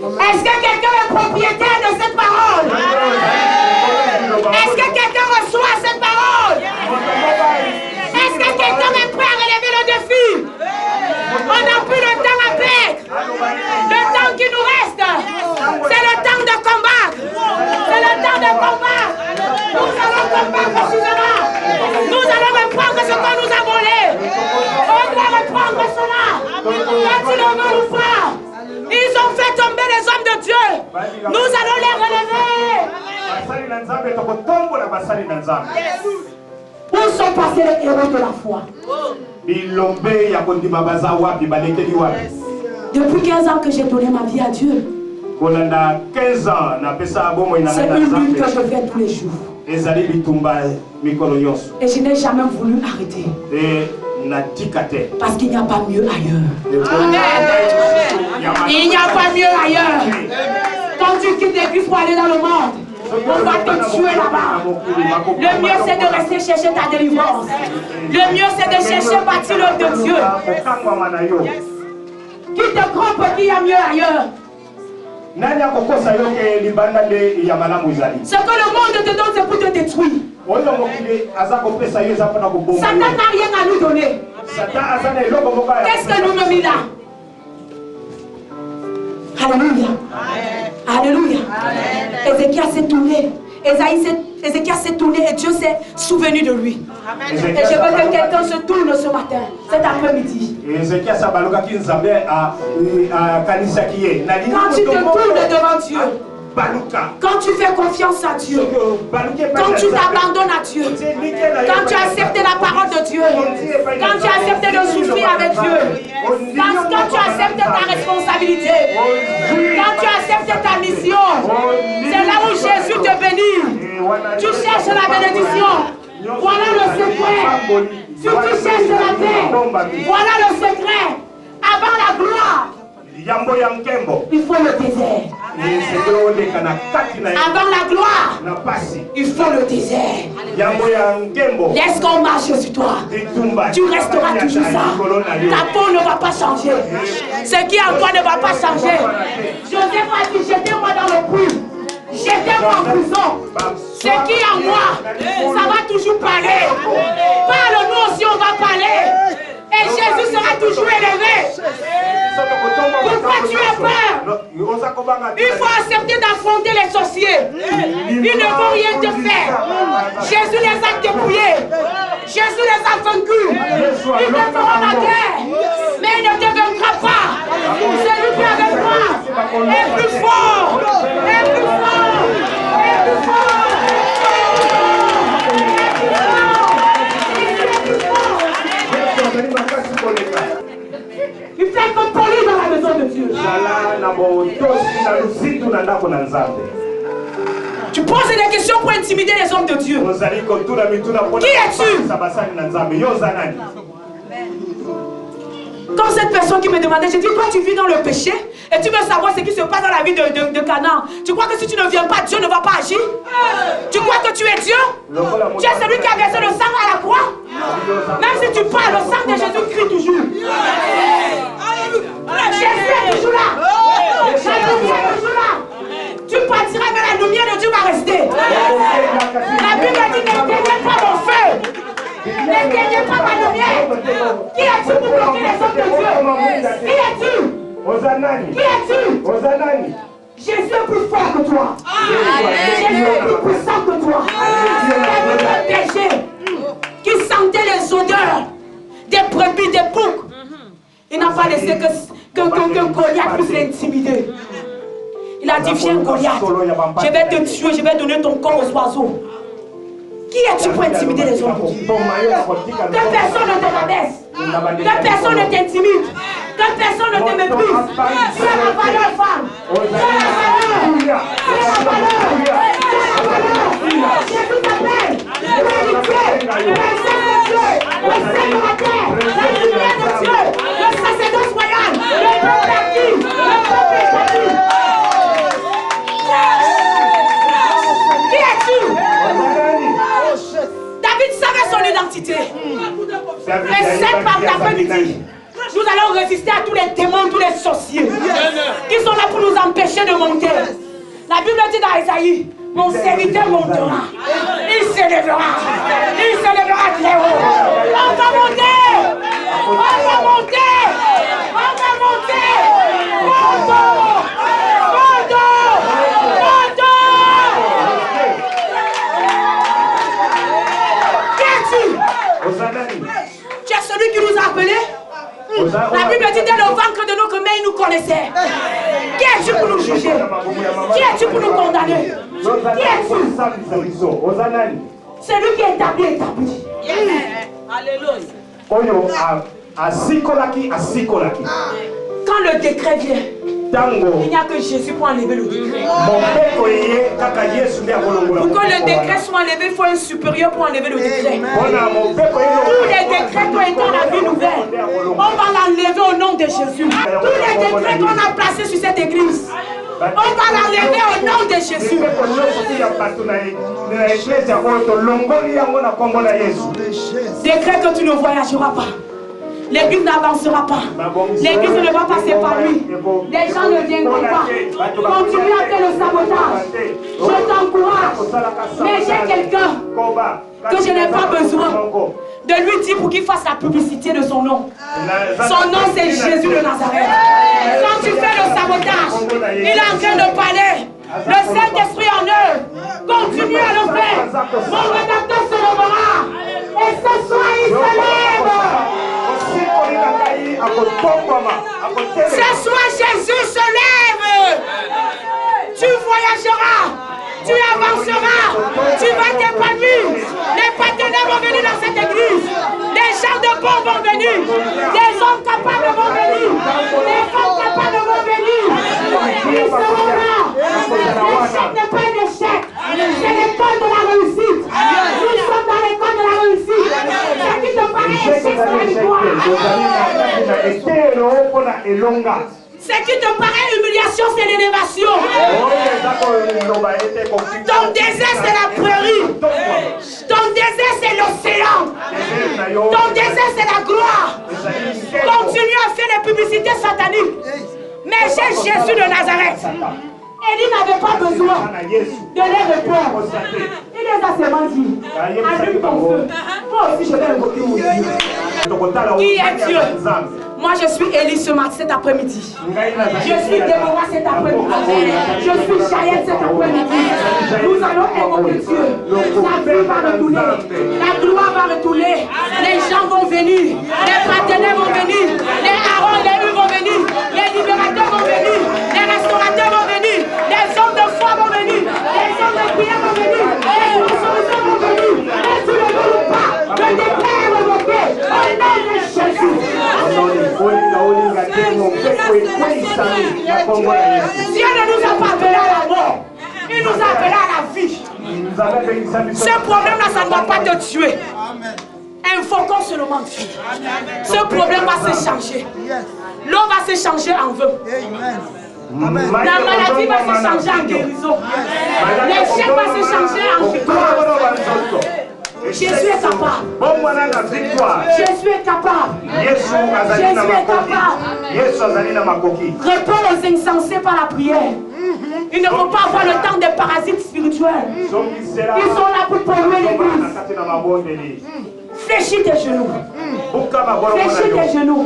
Est-ce que quelqu'un est propriétaire de cette parole? Est-ce que quelqu'un reçoit cette parole? Est-ce que quelqu'un est prêt à relever le défi? On n'a plus le temps à perdre. Le temps qui nous reste, c'est le temps de combattre. C'est le temps de combattre. Nous allons combattre suffisamment. Nous allons reprendre ce qu'on nous a volé. On doit reprendre cela. Quand ils le veulent ou pas. Ils ont fait tomber les hommes de Dieu. Nous allons les relever. Où sont passés les héros de la foi? Depuis 15 ans que j'ai donné ma vie à Dieu. C'est une lutte que je fais tous les jours. Et je n'ai jamais voulu arrêter. Parce qu'il n'y a pas mieux ailleurs. Amen. Il n'y a pas mieux ailleurs. Quand tu quittes l'église l'église pour aller dans le monde. On va te tuer là-bas. Le mieux c'est de rester chercher ta délivrance. Le mieux c'est de chercher bâtir l'œuvre de Dieu. Qui te trompe qu'il y a mieux ailleurs. Ce que le monde te donne, c'est pour te détruire. Satan n'a rien à nous donner. Qu'est-ce que nous nous mis là? Alléluia. Alléluia. Ézéchias s'est tourné. Ézéchias s'est tourné et Dieu s'est souvenu de lui. Et je veux que quelqu'un se tourne ce matin, cet après-midi. Quand tu te tournes devant Dieu, quand tu fais confiance à Dieu, quand tu t'abandonnes à Dieu, quand tu as accepté la parole de Dieu, quand tu as accepté de souffrir avec Dieu, quand tu as accepté ta responsabilité, quand tu as accepté ta mission, c'est là où Jésus te bénit. Tu cherches la bénédiction, voilà le secret. Si tu cherches la paix, voilà le secret. Avant la gloire, il faut le désert. Avant la gloire, il faut le désert. Laisse qu'on marche sur toi. Tu resteras toujours ça. Ta peau ne va pas changer. Ce qui est en toi ne va pas changer. Joseph a dit, jetez-moi dans le puits. Jetez-moi en prison. Ce qui est en moi, ça va toujours parler. Parle-nous aussi, on va parler. Et Jésus sera toujours élevé. Pourquoi tu as peur? Il faut accepter d'affronter les sorciers. Ils ne vont rien te faire. Jésus les a dépouillés. Jésus les a vaincus. Ils te feront la guerre. Mais il ne te vaincra pas. Celui qui est avec moi est plus fort. Est plus fort. Est plus fort. Il fait comme poli dans la maison de Dieu. Tu poses des questions pour intimider les hommes de Dieu. Qui es-tu? Comme cette personne qui me demandait, j'ai dit, toi tu vis dans le péché et tu veux savoir ce qui se passe dans la vie de Canaan. Tu crois que si tu ne viens pas, Dieu ne va pas agir? Tu crois que tu es Dieu? Tu es celui qui a versé le sang à la croix. Même si tu parles, le sang de Jésus crie toujours. Jésus est toujours là. La lumière est toujours là. Tu partiras, mais la lumière de Dieu va rester. La Bible dit, n'éteignez pas mon feu. N'éteignez pas ma lumière. Qui es-tu pour bloquer les hommes de Dieu? Qui es-tu? Qui es-tu? Jésus est plus fort que toi. Jésus est plus puissant que toi. Il y a un berger qui sentait les odeurs des brebis, des boucs. Il n'a pas laissé que Goliath puisse l'intimider. Il a dit, viens Goliath, je vais te tuer, je vais donner ton corps aux oiseaux. Qui es-tu pour intimider les hommes? Que personne ne te rabaisse. Que personne ne t'intimide. Que personne ne te méprise. Tu as la valeur, femme. Tu as la valeur. Tu as la valeur. Tu as la valeur. Jésus t'appelle. L'héritier. Le Dieu. Le Seigneur de la terre. La lumière de Dieu. Le sacerdoce royal. Le peuple actif. Le peuple établi. Qui es-tu? David savait son identité. Et cette part d'après-midi, nous allons résister à tous les démons, tous les sorciers qui sont là pour nous empêcher de monter. La Bible dit dans Isaïe, mon serviteur montera. Il s'élèvera. Il s'élèvera très haut. On va monter. On va monter. On va monter. Montons. Tu es celui qui nous a appelés. La Bible dit dès le ventre de notre mère, il nous connaissait. Qui es-tu pour nous juger? Qui es-tu pour nous condamner? Qui es-tu? Celui qui est établi. Alléluia. Quand le décret vient, il n'y a que Jésus pour enlever le décret. Pour que le décret soit enlevé, il faut un supérieur pour enlever le décret. Tous les décrets qui ont été dans la vie nouvelle, on va l'enlever au nom de Jésus. Tous les décrets qu'on a placés sur cette église, on va l'enlever au nom de Jésus. Décrète que tu ne voyageras pas. L'église n'avancera pas. L'église ne va passer par lui. Les gens ne viendront pas. Continue à faire le sabotage. Je t'encourage. Mais j'ai quelqu'un que je n'ai pas besoin de lui dire pour qu'il fasse la publicité de son nom. Son nom, c'est Jésus de Nazareth. Quand tu fais le sabotage, il est en train de parler. Le Saint-Esprit en eux. Continue à le faire. Mon rédacteur se lèvera. Et ce soir, il se lève. Ce soir, Jésus se lève. Tu voyageras. Tu avanceras. Tu vas t'épanouir. Les partenaires vont venir dans cette église. Des gens de bon vont venir. Des hommes capables vont venir. Des femmes capables vont venir. Ils seront là. L'échec n'est pas un échec. C'est l'école de la réussite. Nous sommes dans l'école de la réussite. Ce qui te paraît échec, c'est la victoire. Ce qui te paraît humiliation, c'est l'élévation. Ton désert, c'est la prairie. Ton désert, c'est l'océan. Ton désert, c'est la gloire. Continue à faire les publicités sataniques. Mais j'ai Jésus de Nazareth. Élie n'avait pas besoin de les répondre. Il les a seulement dit, allume ton feu. Moi aussi, je vais invoquer mon Dieu. Qui est Dieu? Moi, je suis Élie ce matin, cet après-midi. Je suis Déborah cet après-midi. Je suis Jaël cet après-midi. Nous allons invoquer Dieu. Sa vie va retourner. La gloire va retourner. Les gens vont venir. Les partenaires vont venir. Les Aaron, les Hur vont venir. Les libérateurs vont venir. Les restaurateurs vont venir. Les hommes de foi vont venir. Les hommes de prière vont venir. Les solutions vont venir. Et tu ne veux pas. Je déclare revoqué. Au nom de Jésus. Dieu ne nous a pas appelés à la mort. Il nous a appelés à la vie. Ce problème-là, ça ne va pas te tuer. Invoquons seulement Dieu. Ce problème va se changer. L'eau va se changer en vin. La maladie va se changer en guérison. L'échec va se changer en victoire. Jésus est capable. Jésus est capable. Jésus est capable. Réponds aux insensés par la prière. Il ne faut pas avoir le temps des parasites spirituels. Ils sont là pour polluer l'église. Fléchis tes genoux. Fléchis tes genoux.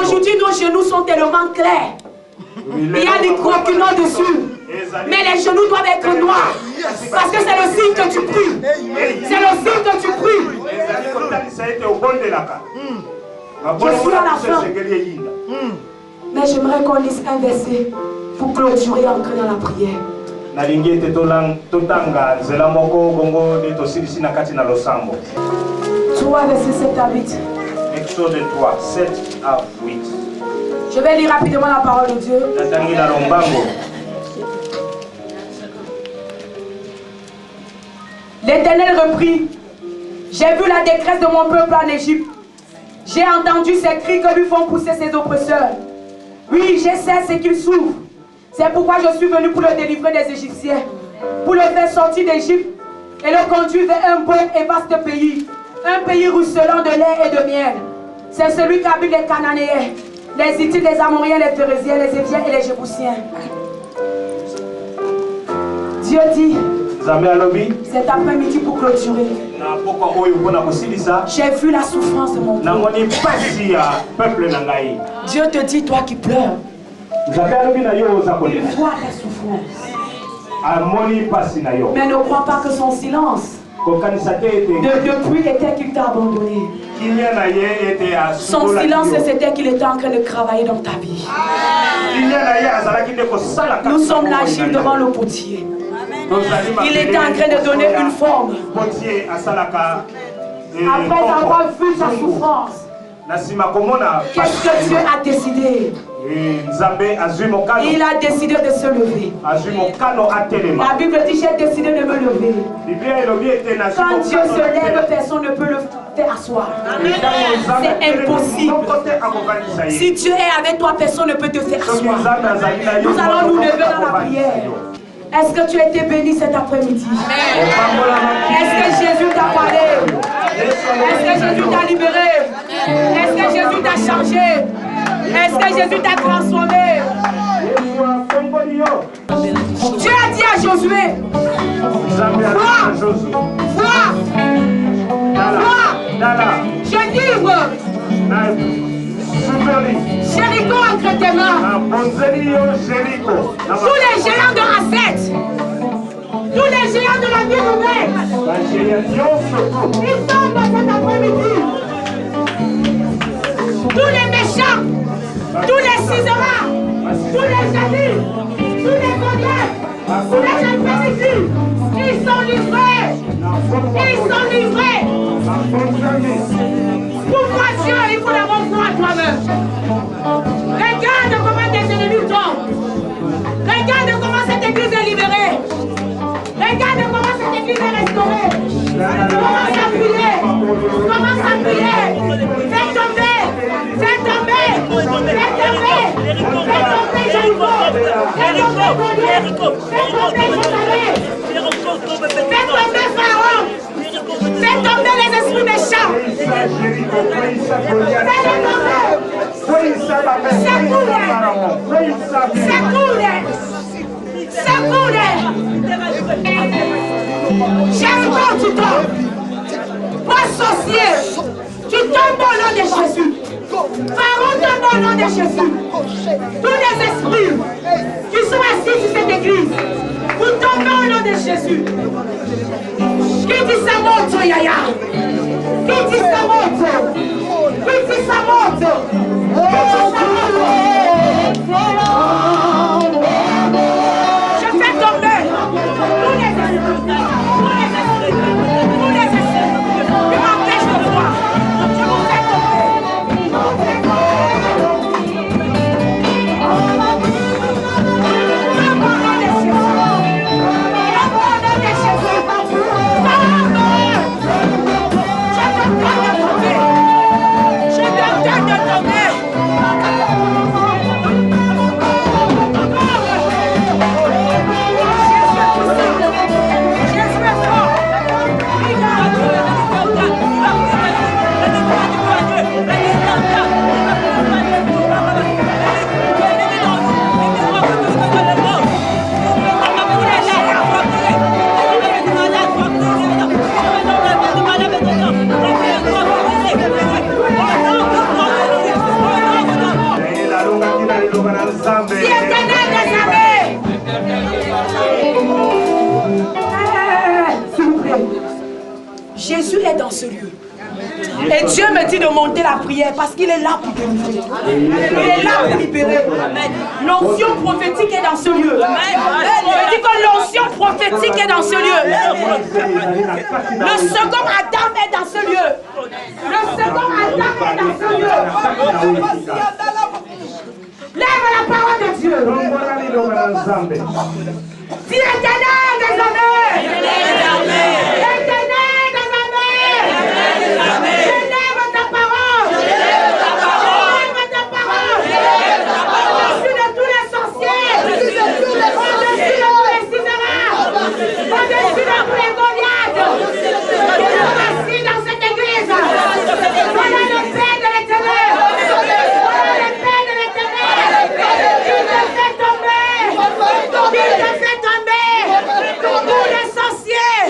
Aujourd'hui, nos genoux sont tellement clairs. Il y a des croquinons dessus. Mais les genoux doivent être noirs. Parce que c'est le signe que tu pries. C'est le signe que tu pries. Je suis à la fin. Mais j'aimerais qu'on lise un verset pour clôturer et entrer dans la prière. nalingi ete totanga nzela moko bongo nde tosilisi na kati na losambo. 3 verset 7 à 8. Exode 3, 7 à 8. Je vais lire rapidement la parole de Dieu. Natangi na lombango. L'Éternel reprit: j'ai vu la détresse de mon peuple en Égypte. J'ai entendu ces cris que lui font pousser ses oppresseurs. Oui, je sais ce qu'il souffre. C'est pourquoi je suis venu pour le délivrer des Égyptiens, pour le faire sortir d'Égypte et le conduire vers un beau et vaste pays, un pays ruisselant de lait et de miel. C'est celui qui habite les Cananéens, les Hittites, les Amoriens, les Phérésiens, les Éviens et les Jébusiens. Dieu dit, cet après-midi pour clôturer, j'ai vu la souffrance de mon peuple. Dieu te dit, toi qui pleures, vois ta souffrance. Mais ne crois pas que son silence depuis était qu'il t'a abandonné. Son silence c'était qu'il était en train de travailler dans ta vie. Nous sommes là devant le potier. Il était en train de donner une forme. Après avoir vu sa souffrance, qu'est-ce que Dieu a décidé? Il a décidé de se lever. La Bible dit, j'ai décidé de me lever. Quand Dieu se lève, personne ne peut le faire asseoir. C'est impossible. Si Dieu est avec toi, personne ne peut te faire asseoir. Nous allons nous lever dans la prière. Est-ce que tu as été béni cet après-midi? Est-ce que Jésus t'a parlé? Est-ce que Jésus t'a libéré? Est-ce que Jésus t'a changé? Est-ce que Jésus t'a transformé? Dieu a dit à Josué, vois, je livre Jéricho entre tes mains. Tous les géants de Rasset, tous les géants de la vie nouvelle, ils tombent cet après-midi. Tous les méchants, tous les ciseras, tous les jadis, tous les Goliaths, tous les après-midi, ils sont livrés. Ils sont livrés. Pour moi, Dieu, il faut d'abord croire à toi-même. Regarde comment tes ennemis tombent. Regarde comment cette église est libérée. Regarde comment cette église est restaurée. Comment s'appuyer. Comment s'appuyer. Fais tomber. Fais tomber. Fais tomber. Fais tomber Jéricho. Fais tomber Goliath. Fais tomber Josué. Fais tomber Pharaon. Fais tomber les esprits méchants. Fais-les tomber. Secours-les. Jéricho, tu tombes. Toi, sorcier, tu tombes au nom de Jésus. Pharaon tombe au nom de Jésus. Tous les esprits qui sont assis sur cette église, vous tombez au nom de Jésus. Qui dit sa monte, Yaya? Qui dit sa monte? Qui dit sa monte? Je fais tomber tous les esprits qui m'empêchent de voir. Je vous fais tomber. Jésus est dans ce lieu. Et Dieu me dit de monter la prière parce qu'il est là pour délivrer. Il est là pour libérer. L'onction prophétique est dans ce lieu. Je dis que l'onction prophétique est dans ce lieu. Le second Adam est dans ce lieu. Le second Adam est dans ce lieu. Lève la parole de Dieu. Dis Éternel des armées. Tous les sorciers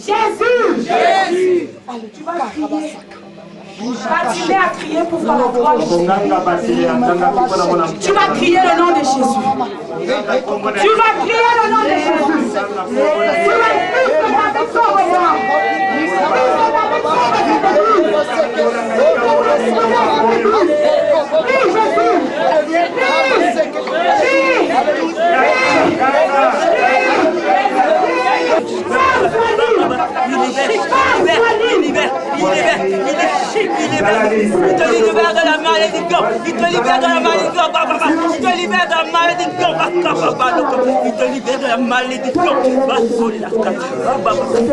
Jésus. Allez, tu vas crier. Continuez à crier pour faire la gloire de Jésus. Tu vas crier le nom de Jésus. Tu vas crier le nom de Jésus. Tu vas plus que la victoire au roi. Plus que la victoire au Il te libère de la malédiction. Il te libère de la malédiction. Il te libère de la malédiction. Il te libère de la malédiction.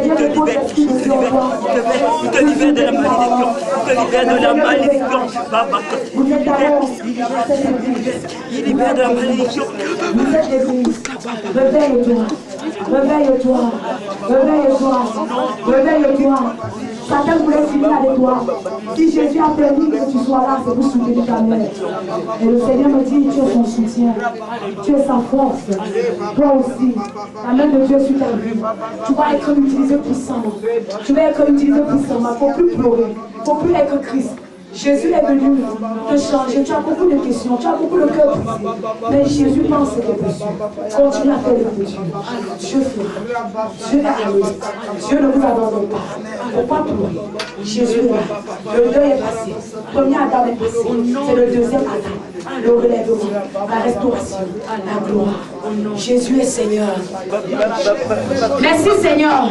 Il te libère. Il te libère de la malédiction. Il te libère de la malédiction. Il libère de la malédiction. Réveille-toi. Réveille-toi. Réveille-toi. Réveille-toi. Satan voulait finir avec toi. Si Jésus a permis que tu sois là, c'est pour soutenir ta mère. Et le Seigneur me dit, tu es son soutien. Tu es sa force. Toi aussi. La main de Dieu sur ta vie. Tu vas être utilisé puissamment. Tu vas être utilisé puissamment. Il ne faut plus pleurer. Il ne faut plus être Christ. Jésus est venu te changer. Tu as beaucoup de questions, tu as beaucoup de cœur. Mais Jésus pense que tes besoins. Continue à faire le petit. Dieu fera. Dieu est avec. Dieu ne vous abandonne pas. Il ne faut pas pleurer. Jésus est là. Le deuil est passé. Premier Adam est passé. C'est le deuxième Adam. Le relèvement, la restauration, la gloire. Jésus est Seigneur. Merci Seigneur.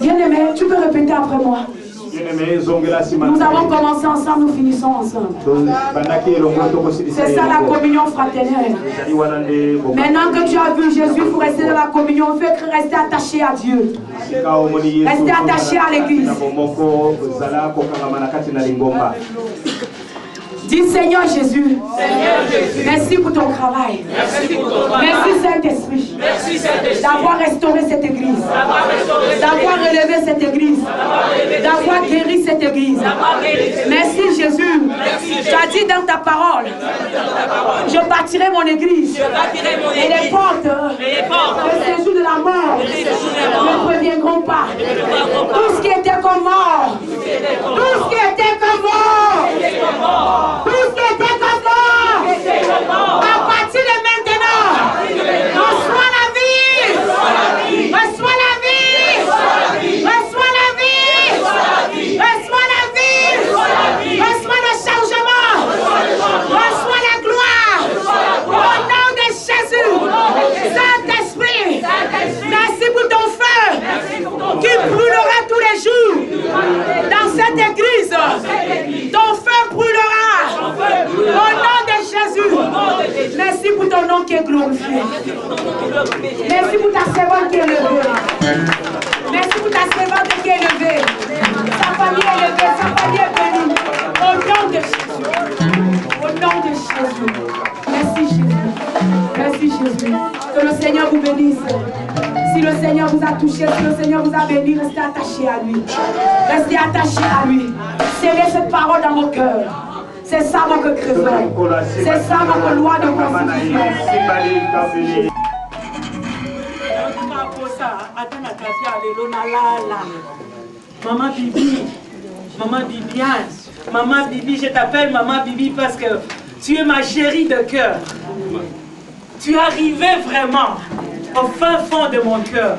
Bien-aimé, tu peux répéter après moi. Nous avons commencé ensemble, nous finissons ensemble. C'est ça la communion fraternelle. Maintenant que tu as vu Jésus, il faut rester dans la communion, il faut rester attaché à Dieu. Rester attaché à l'église. Dis Seigneur Jésus, merci pour ton travail. Merci Saint-Esprit d'avoir restauré cette église, d'avoir relevé cette église, d'avoir guéri cette église. Merci Jésus. Tu as dit dans ta parole, je bâtirai mon église et les portes le séjour de la mort ne reviendront pas. Tout ce qui était comme mort, tout ce qui était comme mort, tout ce qui était comme mort, à partir de maintenant, reçois la vie, reçois la vie, reçois la vie, reçois la vie, reçois le changement, reçois la gloire, au nom de Jésus. Saint-Esprit, merci pour ton feu qui brûlera tous les jours dans cette église. Ton feu brûlera au nom de Jésus. Merci pour ton nom qui est glorifié. Merci pour ta servante qui est levée. Merci pour ta servante qui est levée. Sa famille est levée, sa famille est bénie. Au nom de Jésus. Au nom de Jésus. Merci Jésus. Merci Jésus. Que le Seigneur vous bénisse. Si le Seigneur vous a touché, si le Seigneur vous a béni, restez attachés à lui. Restez attachés à lui. Serrez cette parole dans vos cœurs. C'est ça votre trésor. C'est ça votre loi de constitution. Maman Bibi, Maman Bibiane, Maman Bibi, je t'appelle Maman Bibi parce que tu es ma chérie de cœur. Tu es arrivée vraiment au fin fond de mon cœur.